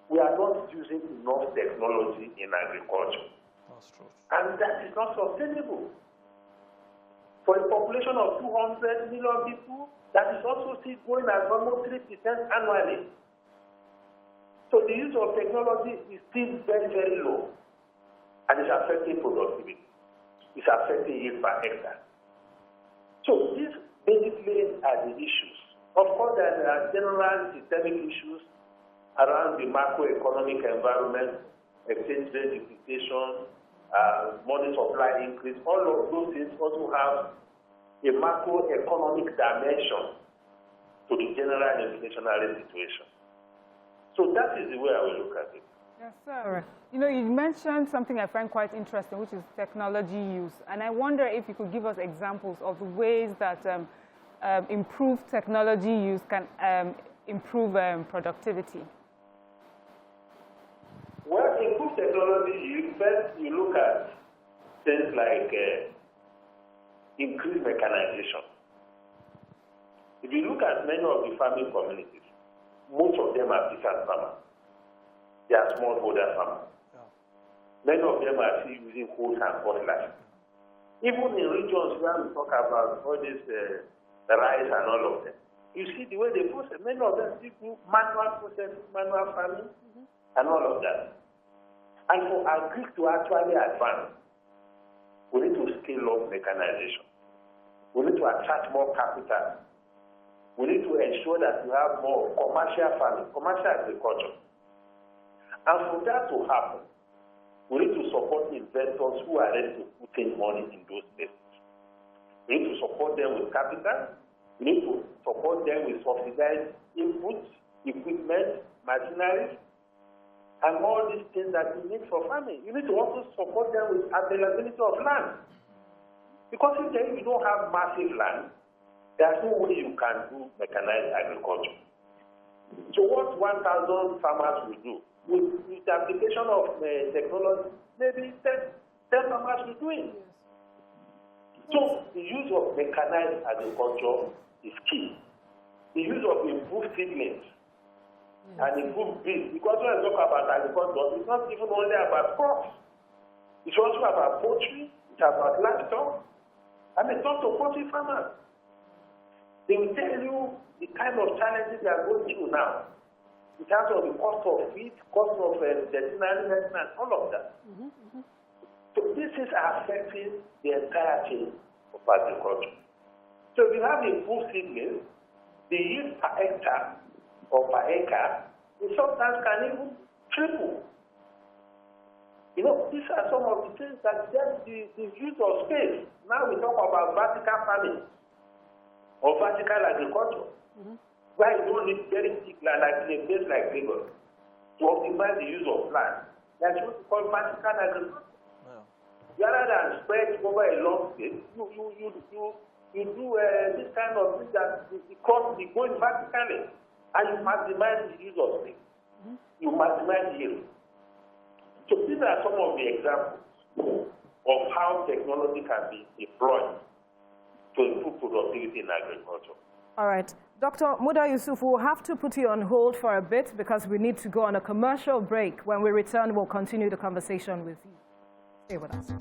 Speaker 7: We are not using enough technology in agriculture.
Speaker 6: That's true.
Speaker 7: And that is not sustainable. For a population of 200 million people, that is also still growing at almost 3% annually. So the use of technology is still very, very low. And it's affecting productivity. It's affecting yield per hectare. So these basically are the issues. Of course, there are general systemic issues around the macroeconomic environment, exchange rate depreciation, money supply increase. All of those things also have a macroeconomic dimension to the general inflationary situation. So that is the way I will look at it.
Speaker 4: Yes, sir. You know, you mentioned something I find quite interesting, which is technology use. And I wonder if you could give us examples of the ways that improved technology use can improve productivity.
Speaker 7: Well, improved technology use, first you look at things like increased mechanization. If you look at many of the farming communities, most of them are peasant farmers. They are smallholder farmers. Yeah. Many of them are still using hoes and cutlass. Even in regions where we talk about all this rice and all of them, you see the way they process. Many of them still do manual processing, manual farming, and all of that. And for agri to actually advance, we need to scale up mechanization. We need to attract more capital. We need to ensure that we have more commercial farming, commercial agriculture. And for that to happen, we need to support investors who are ready to put in money in those places. We need to support them with capital. We need to support them with subsidized inputs, equipment, machinery, and all these things that you need for farming. You need to also support them with availability of land. Because if you don't have massive land, there's no way you can do mechanized agriculture. So what 1,000 farmers will do, with the application of technology, maybe 10 farmers will do it. So the use of mechanized agriculture is key. The use of improved seedlings and improved bees. Because when I talk about agriculture, it's not even only about crops. It's also about poultry, it's about livestock. And it's also poultry farmers. They will tell you the kind of challenges they are going through now. In terms of the cost of feed, cost of veterinary medicine, and all of that. So this is affecting the entire chain of agriculture. So if you have improved seedlings, the yield per hectare or per acre, it sometimes can even triple. You know, these are some of the things that get the use of space. Now we talk about vertical farming or vertical agriculture, where you don't need very big land like in a place like Lagos to optimize the use of land. That's what we call vertical agriculture. Rather than spread over a long space, you do this kind of thing that the crop is going vertically, and you maximize the use of space. You maximize yield. So these are some of the examples of how technology can be deployed to improve productivity in agriculture.
Speaker 1: All right. Dr. Muda Yusuf, we'll have to put you on hold for a bit because we need to go on a commercial break. When we return, we'll continue the conversation with you. Stay with us.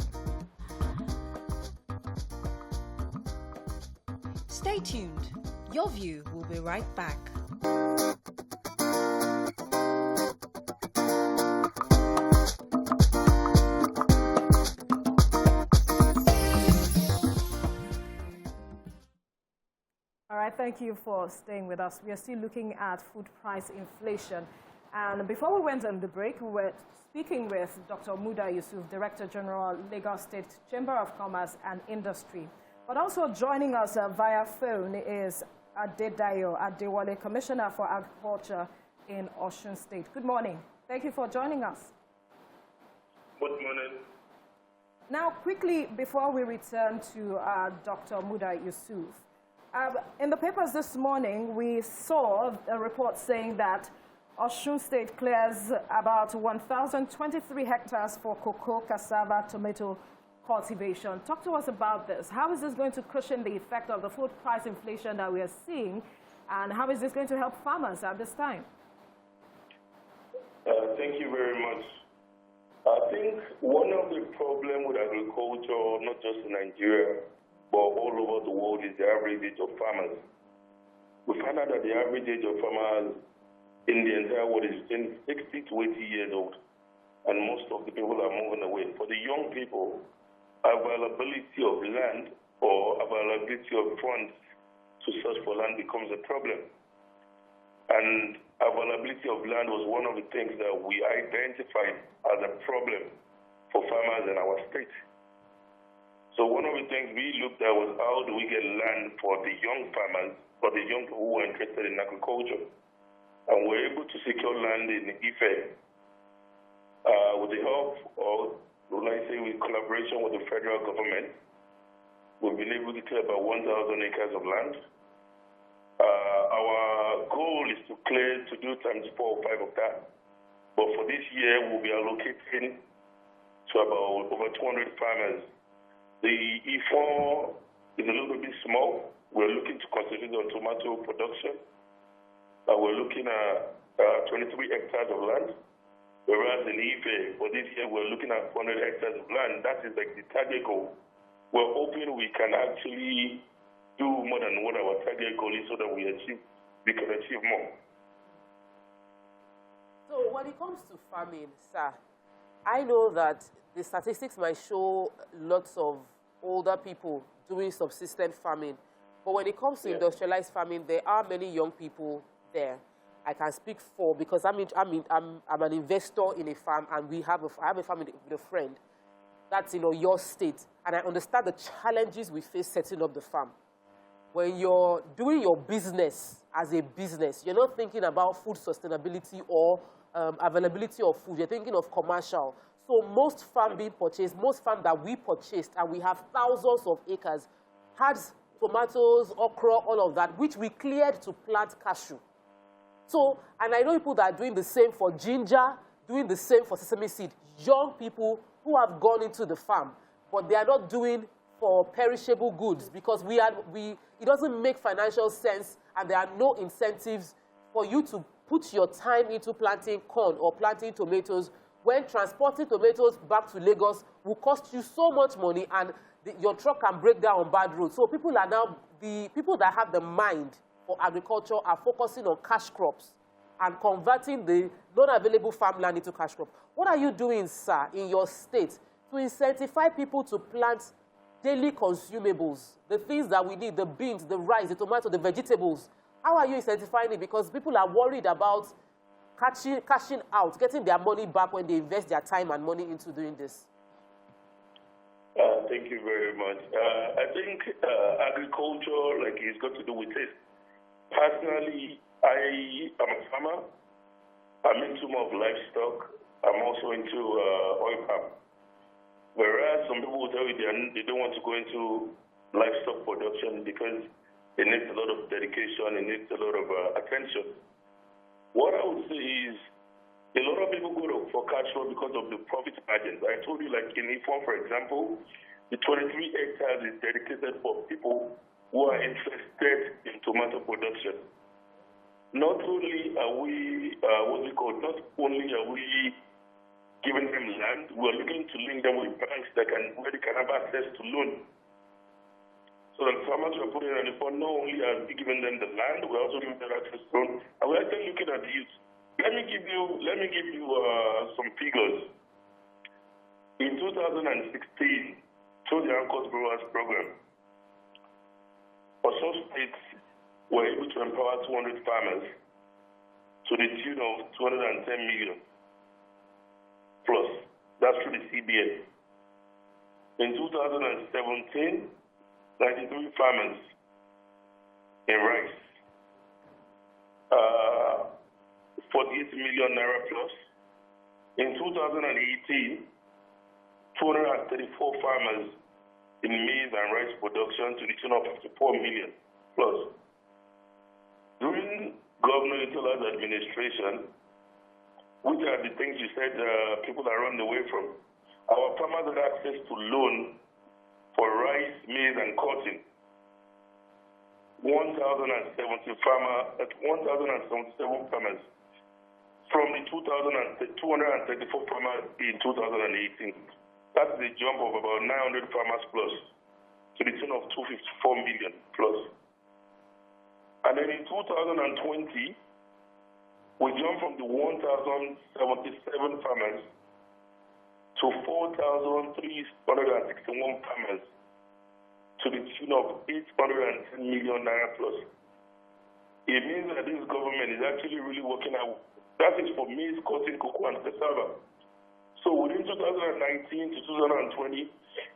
Speaker 5: Stay tuned. Your View will be right back.
Speaker 1: All right, thank you for staying with us. We are still looking at food price inflation. And before we went on the break, we were speaking with Dr. Muda Yusuf, Director General, Lagos State Chamber of Commerce and Industry. But also joining us via phone is Adedayo Adewale, Commissioner for Agriculture in Osun State. Good morning. Thank you for joining us.
Speaker 7: Good morning.
Speaker 1: Now, quickly, before we return to Dr. Muda Yusuf, in the papers this morning, we saw a report saying that Osun State clears about 1,023 hectares for cocoa, cassava, tomato cultivation. Talk to us about this. How is this going to cushion the effect of the food price inflation that we are seeing, and how is this going to help farmers at this time?
Speaker 8: Thank you very much. I think one of the problems with agriculture, not just in Nigeria, but all over the world, is the average age of farmers. We find out that the average age of farmers in the entire world is 60 to 80 years old, and most of the people are moving away. For the young people, availability of land or availability of funds to search for land becomes a problem. And availability of land was one of the things that we identified as a problem for farmers in our state. So one of the things we looked at was how do we get land for the young farmers, for the young people who are interested in agriculture. And we're able to secure land in Ife with the help of, with collaboration with the federal government. We've been able to clear about 1,000 acres of land. Our goal is to clear, to do times 4 or 5 of that. But for this year, we'll be allocating to about over 200 farmers. The E4 is a little bit small. We're looking to concentrate on tomato production. We're looking at 23 hectares of land. Whereas in Ife, for this year, we're looking at 400 hectares of land. That is like the target goal. We're hoping we can actually do more than what our target goal is so that we can achieve more.
Speaker 2: So when it comes to farming, sir, I know that the statistics might show lots of older people doing subsistence farming. But when it comes to industrialized farming, there are many young people there. I can speak for, because I'm an investor in a farm, and I have a farm with a friend that's in your state, and I understand the challenges we face setting up the farm. When you're doing your business as a business, you're not thinking about food sustainability or availability of food. You're thinking of commercial. So most farm being purchased, most farm that we purchased, and we have thousands of acres, had tomatoes, okra, all of that, which we cleared to plant cashew. So, and I know people that are doing the same for ginger, doing the same for sesame seed. Young people who have gone into the farm, but they are not doing for perishable goods, because it doesn't make financial sense, and there are no incentives for you to put your time into planting corn or planting tomatoes, when transporting tomatoes back to Lagos will cost you so much money, and your truck can break down on bad roads. So people are now, the people that have the mind for agriculture are focusing on cash crops and converting the non-available farmland into cash crops. What are you doing, sir, in your state to incentivize people to plant daily consumables, the things that we need, the beans, the rice, the tomato, the vegetables? How are you incentivizing it? Because people are worried about cashing out, getting their money back when they invest their time and money into doing this.
Speaker 8: Thank you very much. I think agriculture, like, it's got to do with it. Personally, I am a farmer. I'm into more of livestock. I'm also into oil palm. Whereas some people will tell you they don't want to go into livestock production because it needs a lot of dedication, it needs a lot of attention. What I would say is, a lot of people go for cash flow because of the profit margins. I told you, like in Ifon, for example, the 23 hectares is dedicated for people who are interested in tomato production. Not only are we, not only are we giving them land, we're looking to link them with banks where they can have access to loan. So the farmers are putting on the fund, not only are we giving them the land, we're also giving them access to loan. And we're actually looking at the youth. Let me give you some figures. In 2016, through the Anchors Growers Program, some states were able to empower 200 farmers to the tune of 210 million plus. That's through the CBN. In 2017, 93 farmers in rice, 48 million naira plus. In 2018, 234 farmers in maize and rice production to the tune of 54 million plus. During Governor Itola's administration, which are the things you said people are running away from, our farmers had access to loan for rice, maize, and cotton. 1,077 farmers from the 234 farmers in 2018. That's a jump of about 900 farmers plus to the tune of 254 million plus. And then in 2020, we jumped from the 1,077 farmers to 4,361 farmers to the tune of 810 million naira plus. It means that this government is actually really working out. That is for maize, cotton, cocoa, and cassava. So within 2019 to 2020,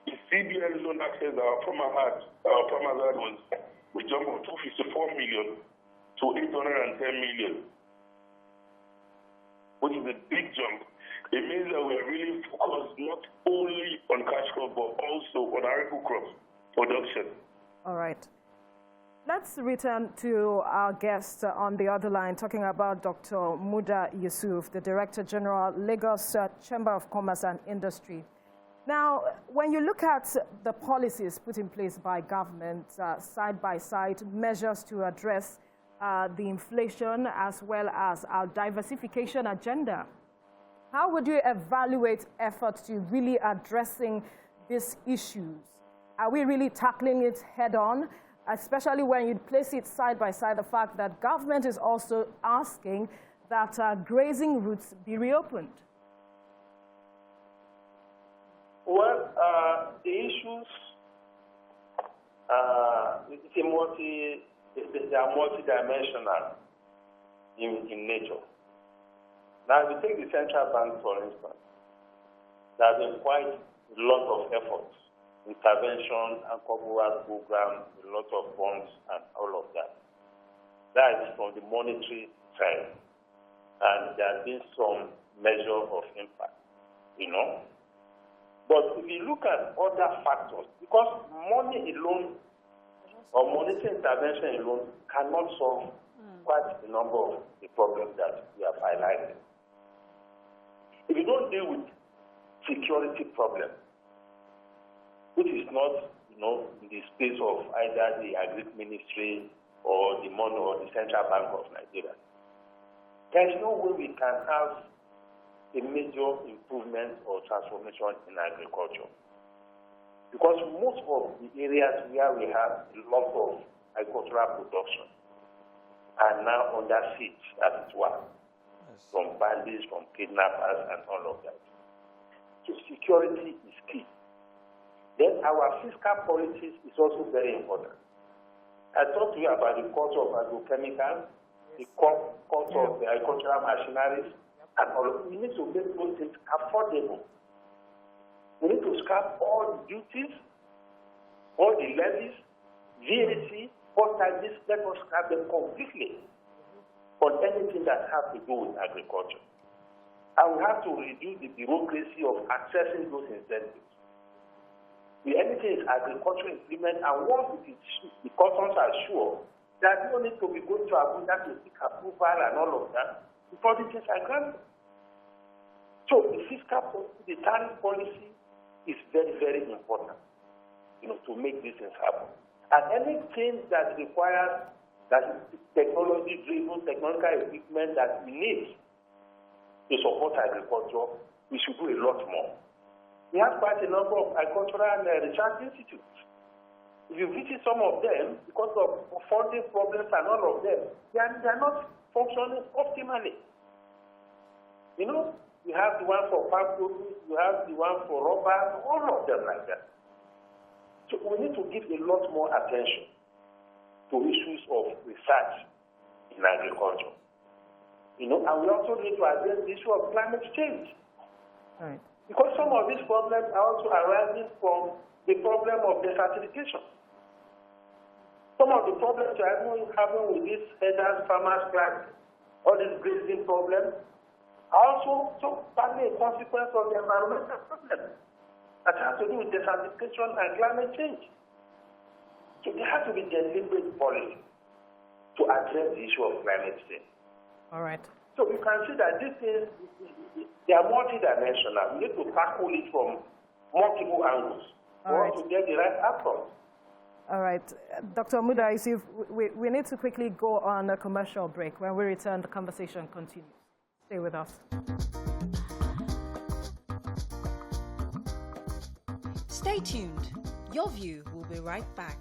Speaker 8: the CBN loan access our farmers had was, we jumped from 254 million to 810 million, which is a big jump. It means that we're really focused not only on cash crop, but also on arable crops production.
Speaker 1: All right. Let's return to our guest on the other line, talking about Dr. Muda Yusuf, the Director General, Lagos Chamber of Commerce and Industry. Now, when you look at the policies put in place by government, side by side, measures to address the inflation as well as our diversification agenda, how would you evaluate efforts to really addressing these issues? Are we really tackling it head on? Especially when you place it side by side, the fact that government is also asking that grazing routes be reopened.
Speaker 8: Well, the issues
Speaker 7: They are multidimensional in nature. Now, if you take the central bank, for instance, there has been quite a lot of efforts, intervention, and corporate program, a lot of bonds, and all of that. That is from the monetary side. And there has been some measure of impact, you know. But if you look at other factors, because money alone or monetary intervention alone cannot solve quite a number of the problems that we have highlighted. If you don't deal with security problems, which is not, you know, in the space of either the Agric Ministry or the money or the Central Bank of Nigeria, there is no way we can have a major improvement or transformation in agriculture. Because most of the areas where we have a lot of agricultural production are now under siege, as it were, from bandits, from kidnappers, and all of that. So security is key. Then our fiscal policies is also very important. I talked to you about the cost of agrochemicals, the cost of the agricultural machineries, and all of. We need to make those things affordable. We need to scrap all duties, all the levies, VAT, postages. Let us scrap them completely on anything that has to do with agriculture. And we have to reduce the bureaucracy of accessing those incentives. The anything is agriculture implement, and once the customs are sure, there's no need to be going to Abuja to seek approval and all of that before the things are granted. So the fiscal policy, the tariff policy is very, very important, you know, to make these things happen. And anything that requires that technology-driven, technological equipment that we need to support agriculture, we should do a lot more. We have quite a number of agricultural research institutes. If you visit some of them, because of funding problems and all of them, they are not functioning optimally. You know, you have the one for farm produce, you have the one for rubber, all of them like that. So we need to give a lot more attention to issues of research in agriculture. You know, and we also need to address the issue of climate change.
Speaker 1: Right.
Speaker 7: Because some of these problems are also arising from the problem of desertification. Some of the problems we are having with these headers, farmers' crack, all these grazing problems, are also partly a consequence of the environmental problem that has to do with desertification and climate change. So there has to be deliberate policy to address the issue of climate change.
Speaker 1: All right.
Speaker 7: So you can see that these things, they are multidimensional. We need to tackle it from multiple angles for us to get the right outcomes.
Speaker 1: All right. Dr. Muda, you see, we need to quickly go on a commercial break. When we return, the conversation continues. Stay with us.
Speaker 5: Stay tuned. Your View will be right back.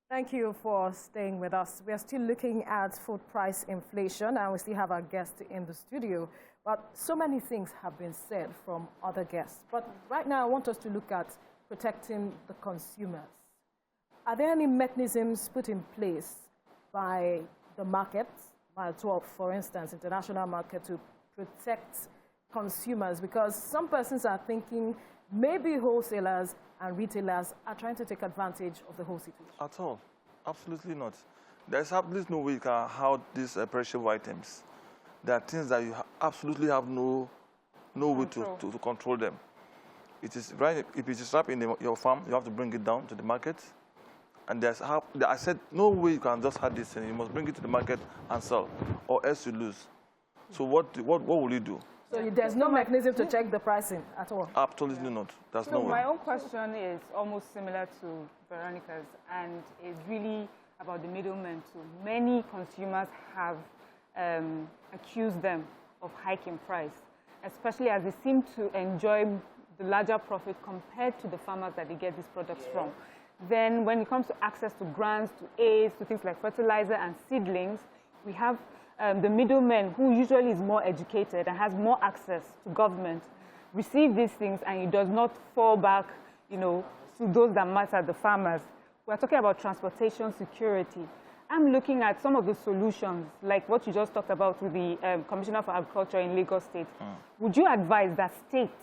Speaker 1: Thank you for staying with us. We are still looking at food price inflation, and we still have our guest in the studio. But so many things have been said from other guests. But right now, I want us to look at protecting the consumers. Are there any mechanisms put in place by the market, Mile 12, for instance, international market, to protect consumers? Because some persons are thinking maybe wholesalers and retailers are trying to take advantage of the whole situation.
Speaker 6: At all. Absolutely not. There's absolutely no way you can hoard these perishable items. There are things that you absolutely have no way to control them. It is right. If it is wrapped in your farm, you have to bring it down to the market. And I said, no way you can just have this thing. You must bring it to the market and sell, or else you lose. So what will you do?
Speaker 1: So there's no mechanism to check the pricing at all?
Speaker 6: Absolutely not. There's no way.
Speaker 4: My own question is almost similar to Veronica's, and is really about the middlemen too. Many consumers have accused them of hiking price, especially as they seem to enjoy the larger profit compared to the farmers that they get these products from. Then when it comes to access to grants, to aids, to things like fertilizer and seedlings, we have the middleman who usually is more educated and has more access to government, receive these things and it does not fall back, you know, to those that matter, the farmers. We're talking about transportation security. I'm looking at some of the solutions, like what you just talked about with the Commissioner for Agriculture in Lagos State. Would you advise that states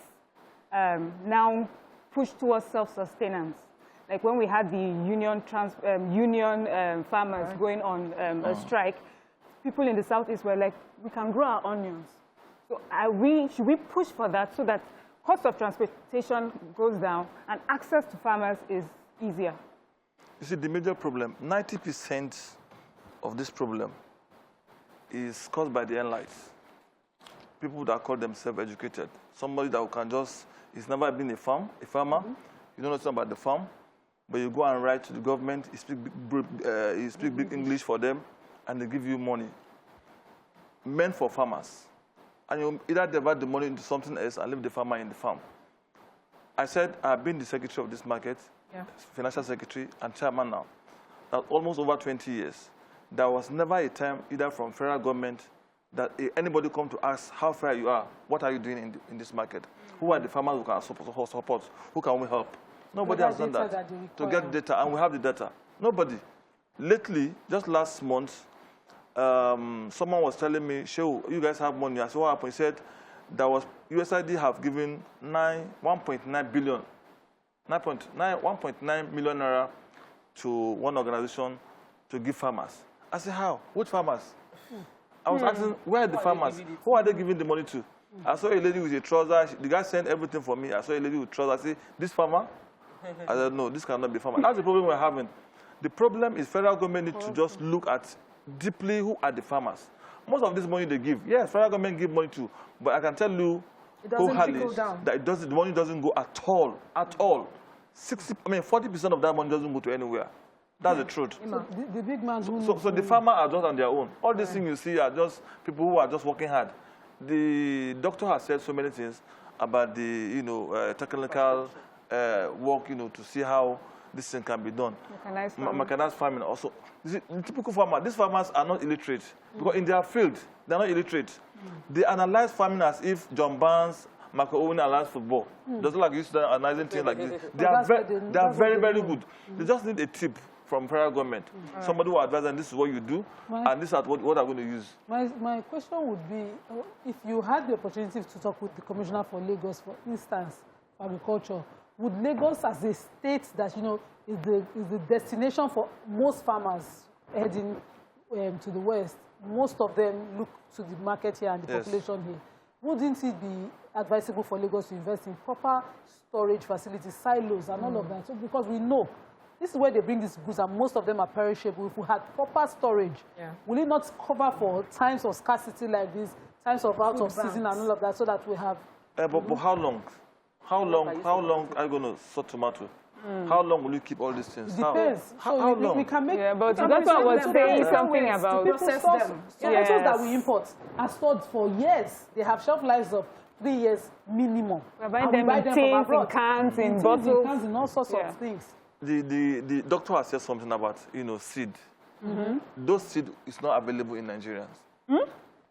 Speaker 4: now push towards self-sustenance? Like when we had the union farmers going on a strike, people in the Southeast were like, we can grow our onions. So should we push for that so that cost of transportation goes down and access to farmers is easier?
Speaker 6: You see, the major problem, 90% of this problem is caused by the elites. People that call themselves educated. Somebody that can just, he's never been a farmer, you don't know something about the farm, but you go and write to the government, you speak big English for them, and they give you money. Meant for farmers. And you either divide the money into something else and leave the farmer in the farm. I said, I've been the secretary of this market, financial secretary and chairman now. That's almost over 20 years. There was never a time, either from federal government, that anybody come to ask how fair you are, what are you doing in this market? Who are the farmers who can support? Who can we help? Nobody has done that to get data, and we have the data. Nobody. Lately, just last month, someone was telling me, Shehu, you guys have money. I said, what happened? He said, there was, USAID have given 1.9 billion, 1.9 million naira to one organization to give farmers. I said, how? Which farmers? I was asking, where are the farmers? Who are they giving the money to? I saw a lady with a trouser. The guy sent everything for me. I saw a lady with trousers. I said, this farmer? I said, no, this cannot be farmer. That's the problem we're having. The problem is federal government needs to just look at deeply who are the farmers. Most of this money they give, yes, federal government give money too, but I can tell you wholeheartedly that the money doesn't go at all, at all. 40% of that money doesn't go to anywhere. That's the truth.
Speaker 3: So the big man
Speaker 6: so the farmers are just on their own. All these things you see are just people who are just working hard. The doctor has said so many things about the technical work, to see how this thing can be done. Mechanized farming also. The typical farmer, these farmers are not illiterate because in their field, they're not illiterate. They analyze farming as if John Barnes, Marco Owen analyze football. Just like you used to analyzing things like this. They are very, very good. They just need a tip from federal government. Somebody will advise them, this is what you do, and this is what I'm going to use.
Speaker 3: My question would be, if you had the opportunity to talk with the Commissioner for Lagos, for instance, agriculture, would Lagos as a state that, is the destination for most farmers heading to the west, most of them look to the market here and the population here, wouldn't it be advisable for Lagos to invest in proper storage facilities, silos, and all of that? So, because we know this is where they bring these goods, and most of them are perishable. If we had proper storage, will it not cover for times of scarcity like this, times of out of season and all of that, so that we have...
Speaker 6: But how long? How long are you going to sort tomato? How long will you keep all these things?
Speaker 3: It depends.
Speaker 6: How long?
Speaker 3: We can make...
Speaker 4: Yeah, but the doctor was saying something about...
Speaker 3: Process them. Yes. that we import are stored for years. They have shelf lives of 3 years minimum.
Speaker 4: We're buying them in tins, in cans, in bottles.
Speaker 3: In cans, in all sorts of things.
Speaker 6: The doctor has said something about, seed. Those seed is not available in Nigerians.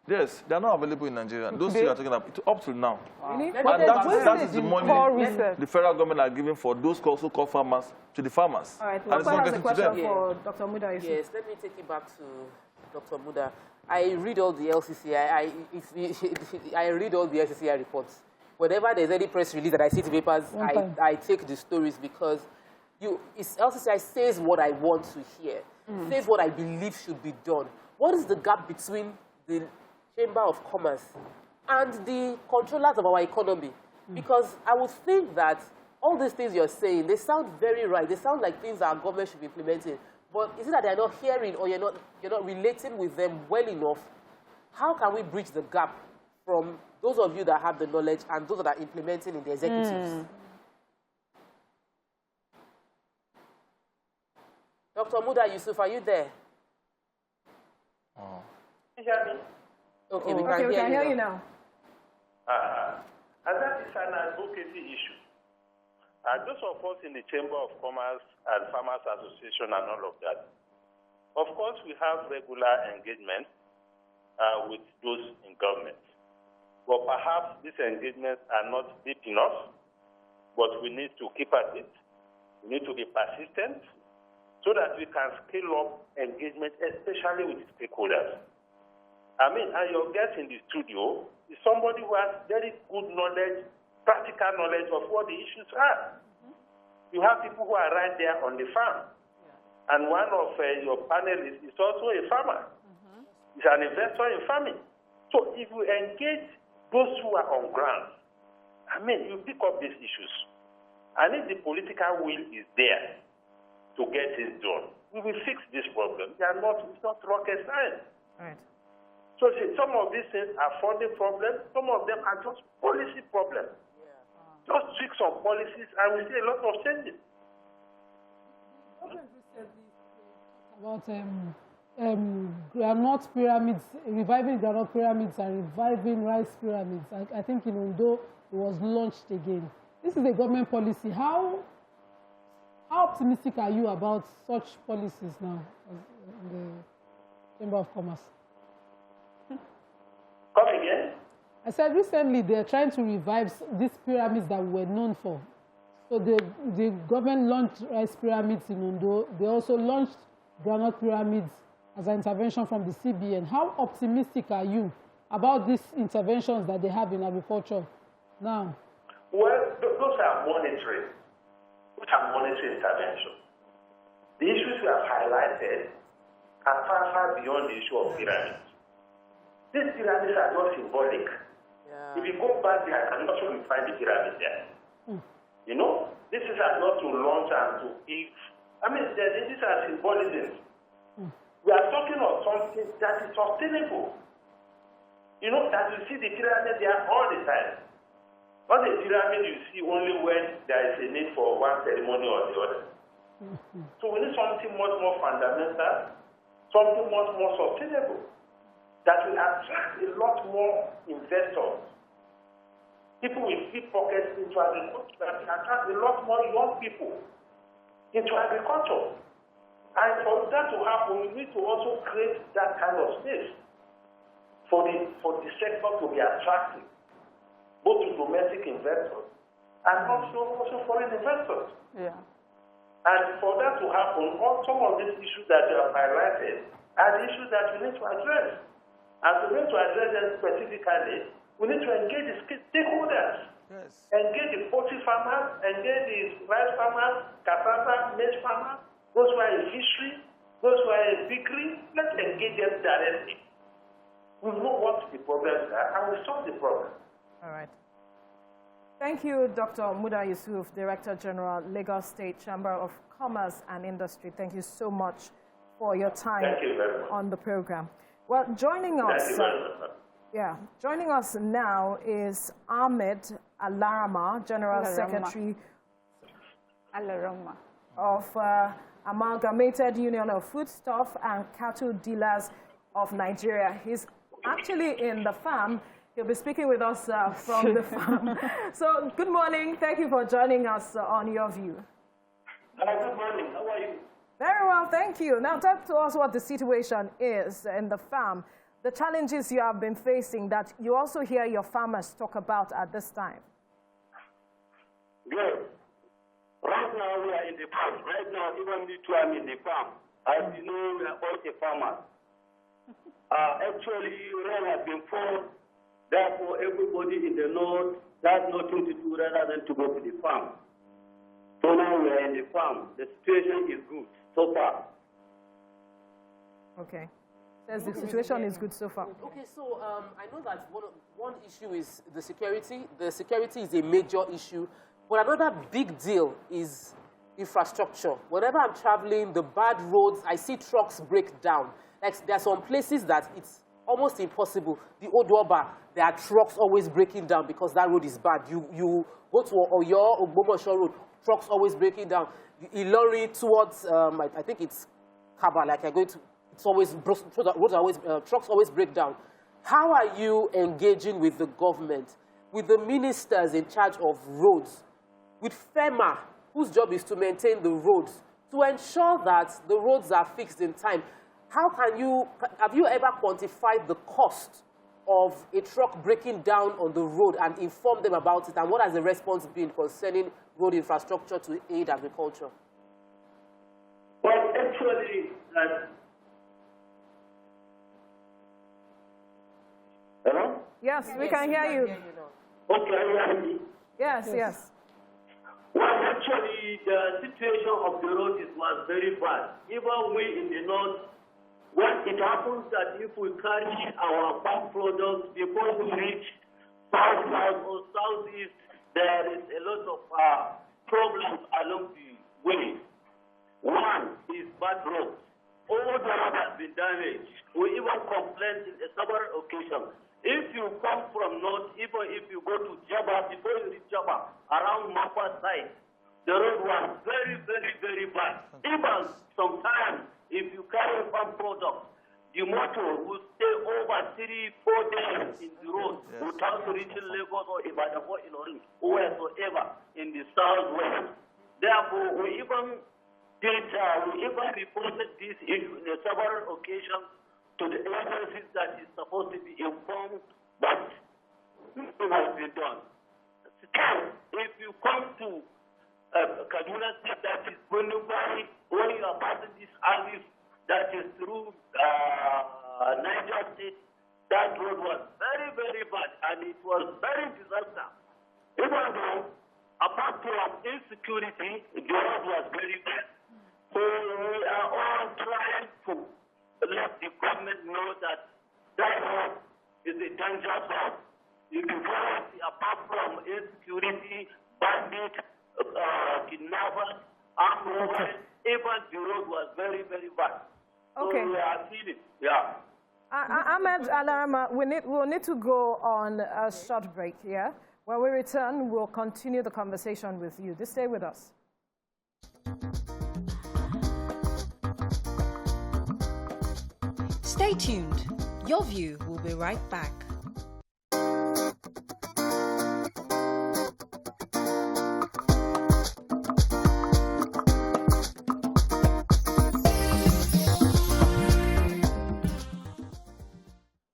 Speaker 6: Yes, they are not available in Nigeria. Those seeds are talking about up till now.
Speaker 1: Really?
Speaker 6: And that is the money the federal government are giving for those so-called farmers to the farmers.
Speaker 1: All right, Dr. has a question for Dr. Muda.
Speaker 2: Yes, let me take it back to Dr. Muda. I read all the LCCI. I read all the LCCI reports. Whenever there's any press release that I see in the papers, I take the stories because LCCI says what I want to hear, says what I believe should be done. What is the gap between the Chamber of Commerce and the controllers of our economy? Because I would think that all these things you're saying, they sound very right. They sound like things our government should be implementing. But is it that they're not hearing or you're not relating with them well enough? How can we bridge the gap from those of you that have the knowledge and those that are implementing in the executives? Dr. Muda Yusuf, are you there?
Speaker 7: You hear me?
Speaker 2: Okay, we can hear you now.
Speaker 7: And that is an advocacy issue. Those of us in the Chamber of Commerce and Farmers Association and all of that, of course, we have regular engagement with those in government. But perhaps these engagements are not deep enough, but we need to keep at it. We need to be persistent so that we can scale up engagement, especially with stakeholders. I mean, and your guest in the studio is somebody who has very good knowledge, practical knowledge of what the issues are. You have people who are right there on the farm. And one of your panelists is also a farmer. He's an investor in farming. So if you engage those who are on ground, I mean, you pick up these issues. And if the political will is there to get it done, we will fix this problem. It's not rocket science.
Speaker 1: Right.
Speaker 7: So see, some of these things are funding problems. Some of them are just policy problems. Just tweak some policies and we see a lot of changes.
Speaker 3: About groundnut pyramids, reviving groundnut pyramids and reviving rice pyramids. I think in Ondo it was launched again. This is a government policy. How optimistic are you about such policies now in the Chamber of Commerce?
Speaker 7: Come again?
Speaker 3: I said recently they're trying to revive these pyramids that we were known for. So the government launched rice pyramids in Ondo. They also launched groundnut pyramids as an intervention from the CBN. How optimistic are you about these interventions that they have in agriculture now?
Speaker 7: Well, those are monetary. Those are monetary interventions. The issues we have highlighted are far, far beyond the issue of pyramids. These pyramids are not symbolic. If you go back there, I can also find the pyramid there. You know, this is not to launch and to give. I mean, these are symbolisms. We are talking of something that is sustainable. You know, that you see the pyramid there all the time. Not the pyramid you see only when there is a need for one ceremony or the other. So we need something much more fundamental, something much more sustainable, that will attract a lot more investors. People with deep pockets into agriculture, that will attract a lot more young people into agriculture. And for that to happen, we need to also create that kind of space for the sector to be attractive, both to domestic investors and also foreign investors.
Speaker 4: Yeah.
Speaker 7: And for that to happen, some of these issues that you have highlighted are the issues that we need to address. And we need to address them specifically. We need to engage the stakeholders.
Speaker 6: Yes.
Speaker 7: Engage the poultry farmers, engage the rice farmers, cassava, maize farmers, those who are in fishery, those who are in bakery. Let's engage them directly. We know what the problems are and we solve the problem.
Speaker 1: All right. Thank you, Dr. Muda Yusuf, Director General, Lagos State Chamber of Commerce and Industry. Thank you so much for your time on the program. Well, joining us, joining us now is Ahmed Alarama, General Secretary of Amalgamated Union of Foodstuff and Cattle Dealers of Nigeria. He's actually in the farm. He'll be speaking with us from the farm. So, good morning. Thank you for joining us on Your View.
Speaker 7: Good morning. How are you?
Speaker 1: Very well, thank you. Now, talk to us what the situation is in the farm, the challenges you have been facing that you also hear your farmers talk about at this time.
Speaker 9: Good. Right now, we are in the farm. Right now, even me too, I'm in the farm. As you know, we are all the farmers. Actually, rain has been falling. Therefore, everybody in the north has nothing to do rather than to go to the farm. So now we are in the farm. The situation is good so far.
Speaker 1: Okay. Says the situation is good so far.
Speaker 2: Okay, so I know that one issue is the security. The security is a major issue. But another big deal is infrastructure. Whenever I'm traveling, the bad roads, I see trucks break down. Like there are some places that it's almost impossible. The Odoba, there are trucks always breaking down because that road is bad. You go to Oyo or Bomosho Road, trucks always breaking down. Ilori towards, I think it's Kaba, like I go to, it's always, roads always, trucks always break down. How are you engaging with the government with the ministers in charge of roads, with FEMA, whose job is to maintain the roads, to ensure that the roads are fixed in time. How can you, have you ever quantified the cost of a truck breaking down on the road and inform them about it? And what has the response been concerning road infrastructure to aid agriculture?
Speaker 9: Well, actually, hello?
Speaker 1: Yes, we can hear you.
Speaker 9: Okay, are you hearing me?
Speaker 1: Yes, yes.
Speaker 9: Well, actually, the situation of the road was very bad. Even we in the north, when it happens that if we carry our farm products before we reach south or southeast, there is a lot of problems along the way. One is bad roads. All the road has been damaged. We even complained in several occasions. If you come from north, even if you go to Jaba, before you reach Jaba, around Mapa side, the road was very, very, very bad. Even sometimes, if you carry farm products, the motor will stay over 3-4 days in the road without reaching Lagos or Ibadan or Ilorin or wheresoever in the southwest. Therefore, we even reported this issue in several occasions to the agencies that is supposed to be informed, but nothing has been done. Still, if you come to Kaduna State, that is when you are passing this alley that is through Niger State, that road was very, very bad, and it was very disaster. Even though, apart from insecurity, the road was very bad. So we are all trying to let the government know that that road is a dangerous road. You can see, apart from insecurity, bandits, kidnappers, armed robbers, even the road was very, very bad.
Speaker 1: Okay.
Speaker 9: So we are feeling, yeah.
Speaker 1: Ahmed Alarma, we'll need to go on a short break here. When we return, we'll continue the conversation with you. Just stay with us.
Speaker 5: Stay tuned. Your View will be right back.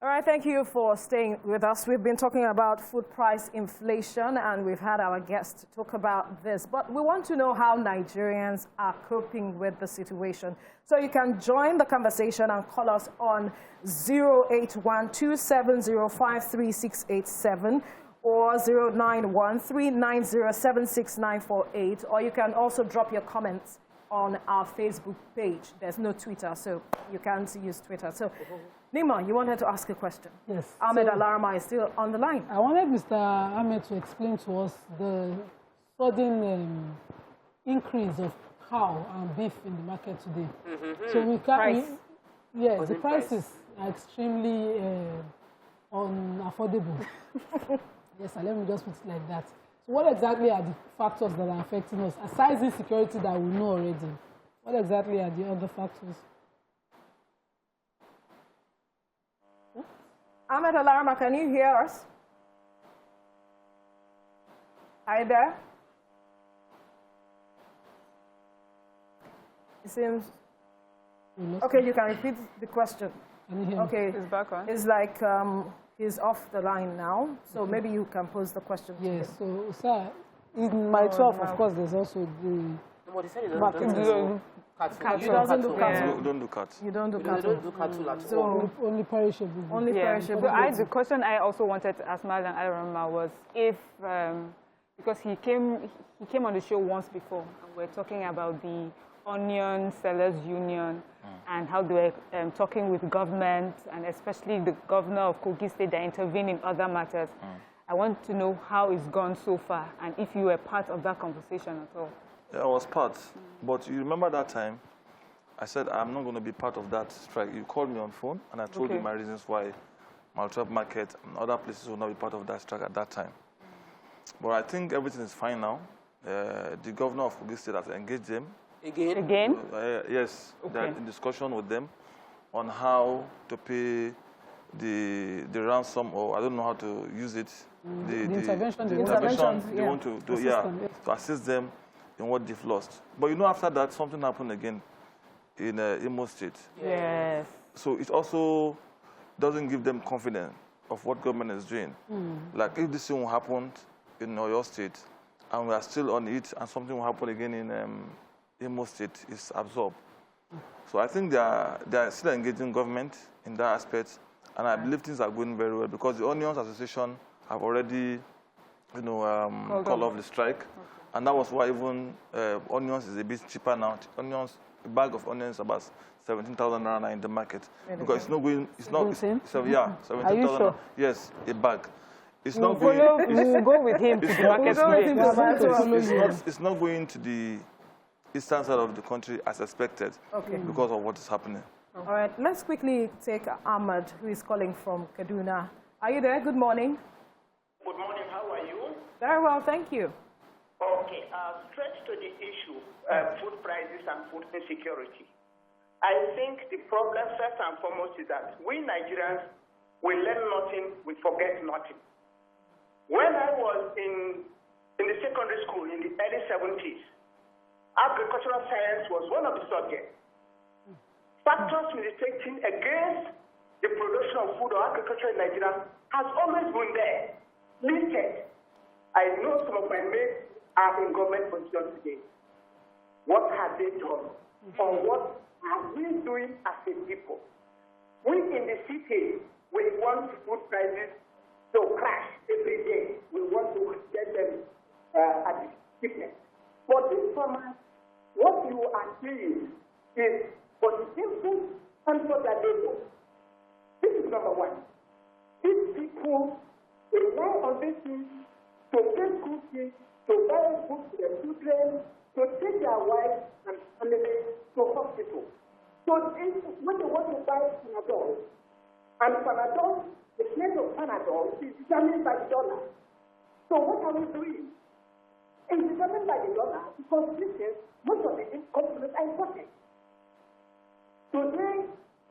Speaker 1: All right, thank you for staying with us. We've been talking about food price inflation, and we've had our guests talk about this. But we want to know how Nigerians are coping with the situation. So you can join the conversation and call us on 081-2705-3687 or 0913-9076-948. Or you can also drop your comments on our Facebook page. There's no Twitter, so you can't use Twitter. So, Nima, you wanted to ask a question.
Speaker 3: Yes.
Speaker 1: Ahmed Alarma is still on the line.
Speaker 3: I wanted Mr. Ahmed to explain to us the sudden increase of cow and beef in the market today. So we can't. Yes, the prices are extremely unaffordable. Yes, let me just put it like that. So what exactly are the factors that are affecting us? Aside the security that we know already, what exactly are the other factors?
Speaker 1: Ahmed Alarma, can you hear us? Are you there? It seems... Okay, you can repeat the question. Okay,
Speaker 4: He's back on.
Speaker 1: it's like he's off the line now, so maybe you can pose the question.
Speaker 3: Yes, so, sir, in my 12, of course, there's also the market.
Speaker 1: You don't do cattle.
Speaker 6: You don't do cuts.
Speaker 1: You don't do
Speaker 2: We
Speaker 1: cattle.
Speaker 2: don't do cattle at all.
Speaker 1: So
Speaker 3: Only perishable.
Speaker 1: only perishable.
Speaker 4: So the question I also wanted to ask Malan Alarma was if, because he came on the show once before, and we're talking about the Onion Sellers Union and how they were talking with government, and especially the governor of Kogi State that intervened in other matters. I want to know how it's gone so far, and if you were part of that conversation at all.
Speaker 6: Yeah, I was part, but you remember that time I said I'm not going to be part of that strike. You called me on phone, and I told you my reasons why Maltrap Market and other places will not be part of that strike at that time. But I think everything is fine now. The governor of Kogi State has engaged them.
Speaker 4: Again?
Speaker 6: Yes, they're in discussion with them on how to pay the ransom, or I don't know how to use it,
Speaker 3: the intervention
Speaker 6: they want to do, to assist them in what they've lost. But you know, after that, something happened again in Imo State.
Speaker 4: Yes.
Speaker 6: So it also doesn't give them confidence of what government is doing. Like if this thing happened in Oyo State, and we are still on it, and something will happen again in Imo State, it's absorbed. So I think they are still engaging government in that aspect, and I believe things are going very well because the Onions Association have already, called off the strike, and that was why even onions is a bit cheaper now. Onions, a bag of onions is about 17,000 naira in the market because it's not going. It's not. 17,000.
Speaker 4: Are you sure?
Speaker 6: Yes, a bag. It's not
Speaker 4: going. We'll go with him to the market today.
Speaker 6: It's not going to the eastern side of the country as expected because of what is happening.
Speaker 1: All right, let's quickly take Ahmad, who is calling from Kaduna. Are you there? Good morning.
Speaker 10: Good morning. How are you?
Speaker 1: Very well, thank you.
Speaker 10: Okay, straight to the issue, food prices and food insecurity. I think the problem first and foremost is that we Nigerians, we learn nothing, we forget nothing. When I was in the secondary school in the early 70s, agricultural science was one of the subjects. Factors militating against the production of food or agriculture in Nigeria has always been there, listed. I know some of my mates are in government position today. What have they done? Or what are we doing as a people? We in the city, we want food prices to crash every day. We want to get them at the cheapness. But this farmers, what you are seeing is for the simple and for the labor. This is number one. These people rely on this thing to pay school fees, to buy food for their children, to take their wives and family to hospital. So when they want to buy Panadol, and Panadol, the price of Panadol is determined by the dollar. So what are we doing? It's determined by the dollar because this is most of the components are imported. Today,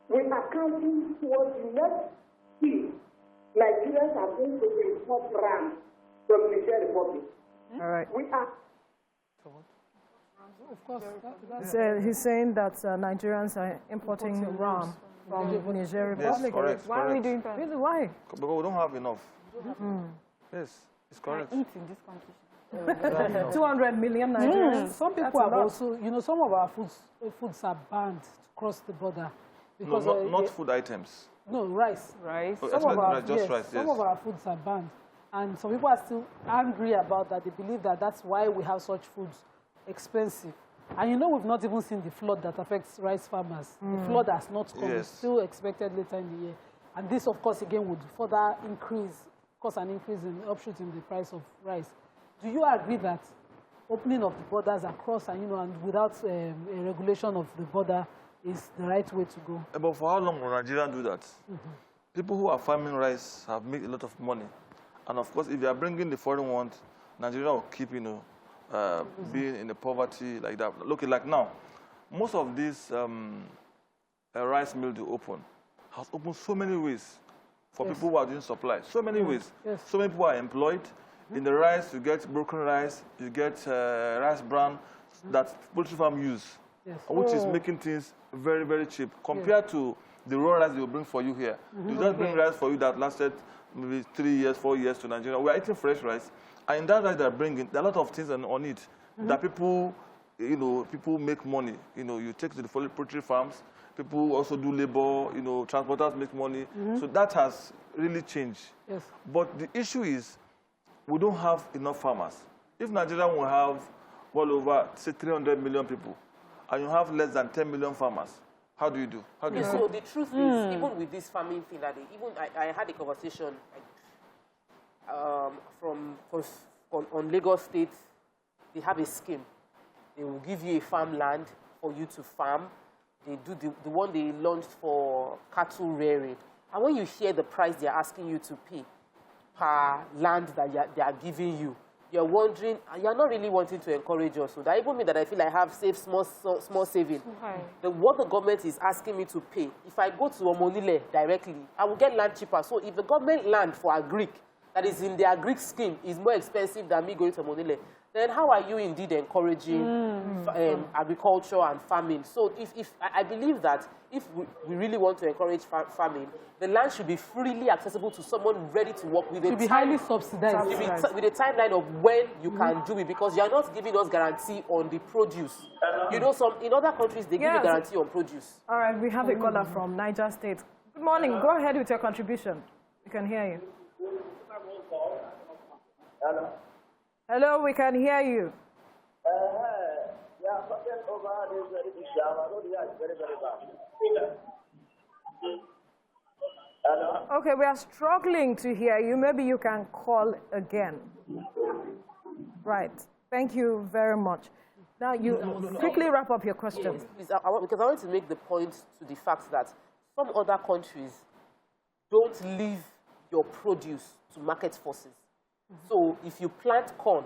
Speaker 10: we are counting towards the next year. Nigerians are going to import RAM from the Niger Republic.
Speaker 1: All right.
Speaker 10: We are.
Speaker 3: Of course.
Speaker 1: He's saying that Nigerians are importing RAM from the Niger Republic.
Speaker 6: Yes, correct.
Speaker 1: Why are we doing that? Really, why?
Speaker 6: Because we don't have enough. Yes, it's correct.
Speaker 4: Eat in this country.
Speaker 1: 200 million Nigerians.
Speaker 3: Some people have also, some of our foods are banned to cross the border. Because
Speaker 6: not food items.
Speaker 3: No, rice.
Speaker 4: Rice.
Speaker 6: Oh,
Speaker 3: Some of our,
Speaker 6: just rice,
Speaker 3: some of our foods are banned. And some people are still angry about that. They believe that that's why we have such foods expensive. And we've not even seen the flood that affects rice farmers. The flood has not come. It's still expected later in the year. And this, of course, again, would further cause an increase in upshoot in the price of rice. Do you agree that opening of the borders across and without a regulation of the border is the right way to go?
Speaker 6: But for how long will Nigeria do that? People who are farming rice have made a lot of money. And of course, if you are bringing the foreign ones, Nigeria will keep, being in the poverty like that. Look, like now, most of these rice mills to open has opened so many ways for people who are doing supply. So many ways. So many people are employed. In the rice, you get broken rice, you get rice bran that poultry farm use, which is making things very, very cheap compared to the raw rice they will bring for you here. They just bring rice for you that lasted maybe 3 years, 4 years to Nigeria. We are eating fresh rice. And in that rice they're bringing, there are a lot of things on it that people, people make money. You take to the poultry farms, people also do labor, transporters make money. So that has really changed. But the issue is, we don't have enough farmers. If Nigeria will have well over, say, 300 million people, and you have less than 10 million farmers, how do you do? How do you
Speaker 2: So the truth is, even with this farming thing, I had a conversation on Lagos State. They have a scheme. They will give you a farmland for you to farm. They do the one they launched for cattle rearing. And when you hear the price they're asking you to pay per land that they are giving you, you're wondering, you're not really wanting to encourage us. So that even me that I feel I have saved small saving. What the government is asking me to pay, if I go to Omonile directly, I will get land cheaper. So if the government land for a Greek that is in their Greek scheme is more expensive than me going to Monile, then how are you indeed encouraging agriculture and farming? So I believe that if we really want to encourage farming, the land should be freely accessible to someone ready to work with it.
Speaker 3: Should be highly subsidized.
Speaker 2: With a timeline of when you can do it, because you are not giving us guarantee on the produce. You know, in other countries, they give you guarantee on produce.
Speaker 1: All right, we have a caller from Niger State. Good morning. Go ahead with your contribution. We can hear you.
Speaker 11: Hello.
Speaker 1: Hello, we can hear you.
Speaker 11: Yeah, but then over this very big shower. I know the is very, very bad. Hello.
Speaker 1: Okay, we are struggling to hear you. Maybe you can call again. Right. Thank you very much. Now, you quickly wrap up your question.
Speaker 2: Yes, please, because I want to make the point to the fact that some other countries don't leave your produce to market forces. So if you plant corn,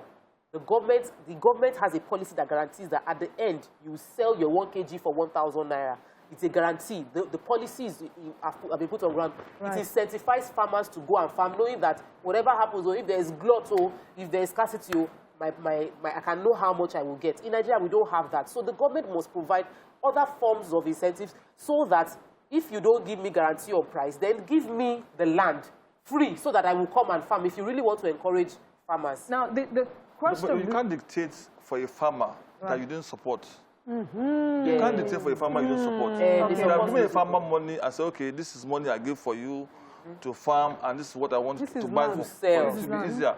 Speaker 2: the government has a policy that guarantees that at the end, you sell your 1 kg for 1,000 naira. It's a guarantee. The policies have been put on ground. Right. It incentivizes farmers to go and farm, knowing that whatever happens, or if there is glut, or if there is scarcity, I can know how much I will get. In Nigeria, we don't have that. So the government must provide other forms of incentives so that if you don't give me guarantee on price, then give me the land free so that I will come and farm if you really want to encourage farmers.
Speaker 1: Now, the question...
Speaker 6: But you can't dictate for a farmer that you didn't support. You can't dictate for a farmer you don't support. If you have given a farmer money and say, okay, this is money I give for you to farm, and this is what I want to buy for sale. It will be easier.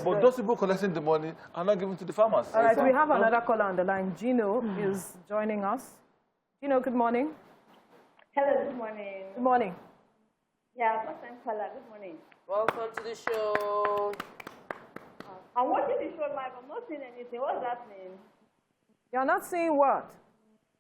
Speaker 6: But those people collecting the money are not giving to the farmers.
Speaker 1: All right, we have another caller on the line. Gino is joining us. Gino, good morning.
Speaker 12: Hello, good morning.
Speaker 1: Good morning.
Speaker 12: Yeah, first time caller. Good morning.
Speaker 2: Welcome to the show.
Speaker 12: I'm watching the show live. I'm not seeing anything. What's happening?
Speaker 1: You're not seeing what?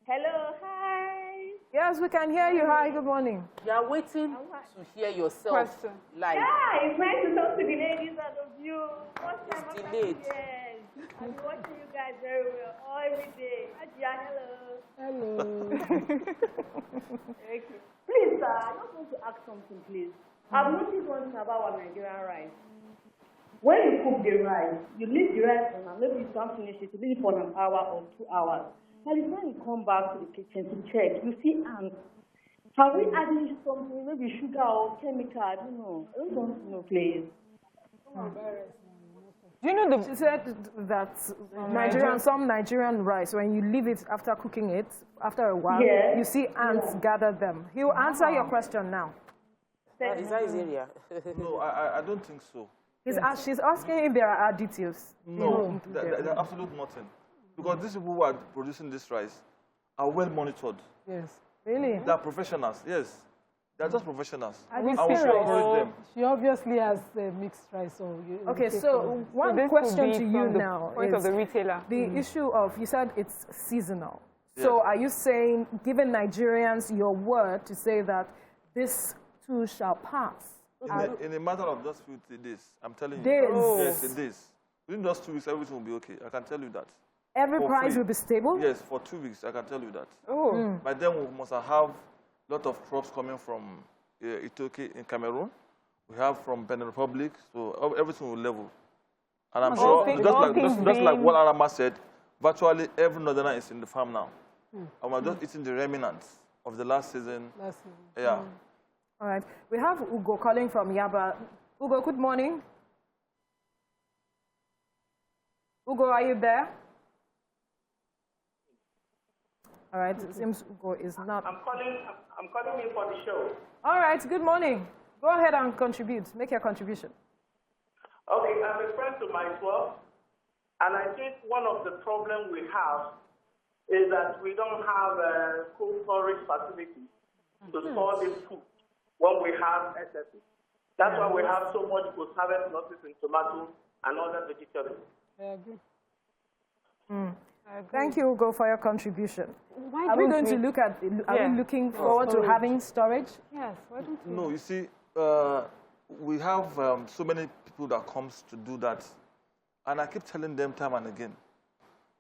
Speaker 12: Hello, hi.
Speaker 1: Yes, we can hear you. Hi, good morning.
Speaker 2: You are waiting to hear yourself live.
Speaker 12: Yeah, it's nice to talk to the ladies out of you. First time
Speaker 2: it's delayed.
Speaker 12: Yes. I've been watching you guys very well every day. Ajia, hello.
Speaker 3: Hello.
Speaker 12: Thank you. Please, sir, I just want to ask something, please. I've noticed one thing about our Nigerian rice. When you cook the rice, you leave the rice on, maybe you can't finish it, you leave it for an hour or 2 hours. By the time you come back to the kitchen to check, you see ants. Have we added something, maybe sugar or chemical? I don't know. I don't want to know, please.
Speaker 1: Do you know she said that some Nigerian rice, when you leave it after cooking it, after a while, you see ants gather them. He will answer your question now.
Speaker 2: Is that his area?
Speaker 6: No, I don't think so.
Speaker 1: She's asking if there are additives.
Speaker 6: No, there's absolutely nothing. Because these people who are producing this rice are well monitored.
Speaker 1: Yes. Really?
Speaker 6: They are professionals, yes. They are just professionals.
Speaker 3: I will encourage them. She obviously has mixed rice. So
Speaker 1: okay, so one question to you now
Speaker 4: is of the retailer.
Speaker 1: The issue of, you said it's seasonal. Yes. So are you saying, giving Nigerians your word to say that this too shall pass?
Speaker 6: In a matter of just 50 days, I'm telling you.
Speaker 1: Days?
Speaker 6: Yes, days. Within just 2 weeks, everything will be okay. I can tell you that.
Speaker 1: Every price will be stable?
Speaker 6: Yes, for 2 weeks, I can tell you that.
Speaker 1: Oh.
Speaker 6: By then, we must have a lot of crops coming from Itoke in Cameroon. We have from Benin Republic, so everything will level. And I'm sure, just like what Arama said, virtually every northerner is in the farm now. And we're just eating the remnants of the last season. Yeah.
Speaker 1: All right. We have Ugo calling from Yaba. Ugo, good morning. Ugo, are you there? All right. It seems Ugo is not.
Speaker 10: I'm calling in for the show.
Speaker 1: All right. Good morning. Go ahead and contribute. Make your contribution.
Speaker 10: Okay. I'm a friend to myself, and I think one of the problems we have is that we don't have a cold storage facility to store the food when we have excesses. That's why we have so much post-harvest losses in tomatoes and other vegetables.
Speaker 3: I agree.
Speaker 1: Thank you, Ugo, for your contribution. Are we going to look at, are we looking forward to having storage?
Speaker 4: Yes, why don't we?
Speaker 6: No, you see, we have so many people that comes to do that. And I keep telling them time and again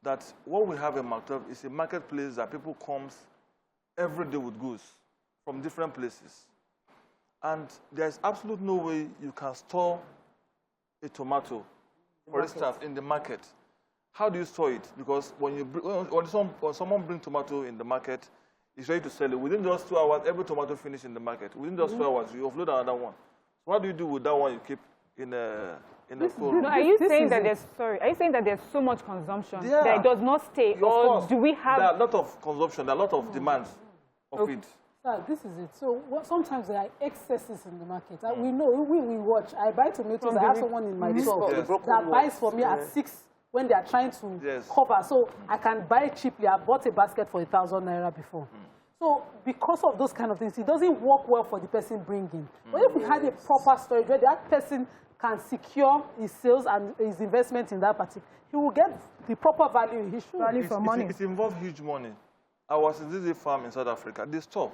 Speaker 6: that what we have in Maktab is a marketplace that people comes every day with goods from different places. And there's absolutely no way you can store a tomato, for instance, in the market, how do you store it? Because when someone brings tomato in the market, it's ready to sell it. Within just 2 hours, every tomato finishes in the market. Within just 2 hours, you offload another one. So what do you do with that one you keep in a cold?
Speaker 4: No, are you saying that there's so much consumption that it does not stay, or do we have?
Speaker 6: There are a lot of consumption. There are a lot of demands of it.
Speaker 3: Sir, this is it. So sometimes there are excesses in the market. We know, we watch. I buy tomatoes. I have someone in my shop that buys for me at 6 when they are trying to cover. So I can buy cheaply. I bought a basket for 1,000 naira before. So because of those kind of things, it doesn't work well for the person bringing. But if we had a proper storage where that person can secure his sales and his investment in that particular, he will get the proper value he should.
Speaker 1: Value for money.
Speaker 6: It involves huge money. I was in this farm in South Africa. They store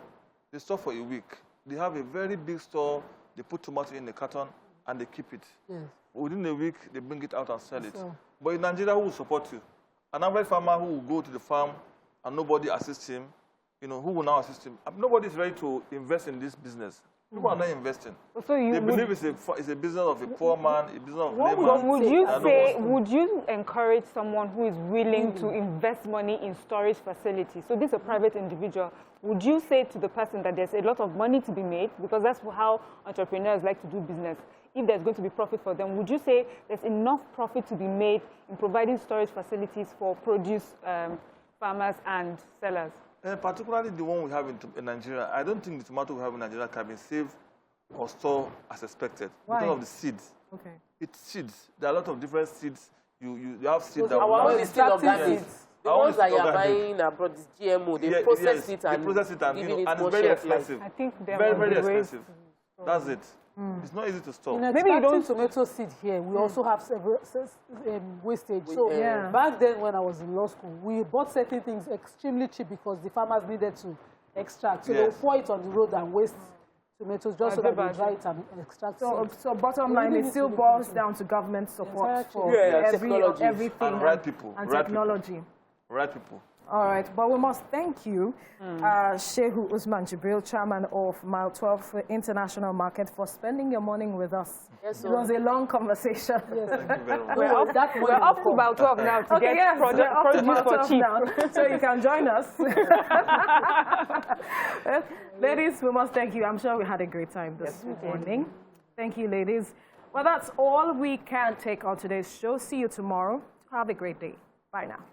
Speaker 6: for a week. They have a very big store. They put tomato in a carton and they keep it. Yes. Within a week, they bring it out and sell it. But in Nigeria, who will support you? An average farmer who will go to the farm and nobody assists him, who will now assist him? Nobody is ready to invest in this business. People are not investing. So they believe it's a business of a poor man, a business of layman.
Speaker 4: But would you encourage someone who is willing to invest money in storage facilities? So this is a private individual. Would you say to the person that there's a lot of money to be made, because that's how entrepreneurs like to do business? If there's going to be profit for them, would you say there's enough profit to be made in providing storage facilities for produce farmers and sellers?
Speaker 6: Particularly the one we have in Nigeria, I don't think the tomato we have in Nigeria can be saved or stored as expected.
Speaker 1: Why?
Speaker 6: Because of the seeds.
Speaker 1: Okay.
Speaker 6: It's seeds. There are a lot of different seeds. You have seeds that
Speaker 2: our own is still organic. The ones that you are buying abroad is GMO. They process it and give it
Speaker 6: and
Speaker 2: more
Speaker 6: it's very
Speaker 2: shelf life.
Speaker 6: expensive.
Speaker 4: I think
Speaker 6: very, very expensive. That's it. It's not easy to store.
Speaker 3: Maybe you don't tomato seed here. We also have several wastage. So back then when I was in law school, we bought certain things extremely cheap because the farmers needed to extract. So they'll pour it on the road and waste tomatoes just so that they dry it and extract.
Speaker 1: So bottom line, it still boils down to government support for everything
Speaker 6: and right people
Speaker 1: and technology.
Speaker 6: Right people.
Speaker 1: All right, but we must thank you, Shehu Usman Jibril, chairman of Mile 12 International Market, for spending your morning with us. Yes, it was a long conversation.
Speaker 6: Yes. Thank you very much.
Speaker 4: We're off to Mile 12 now to get produce for cheap.
Speaker 1: Now, so you can join us. Ladies, we must thank you. I'm sure we had a great time this morning. Thank you, ladies. Well, that's all we can take on today's show. See you tomorrow. Have a great day. Bye now.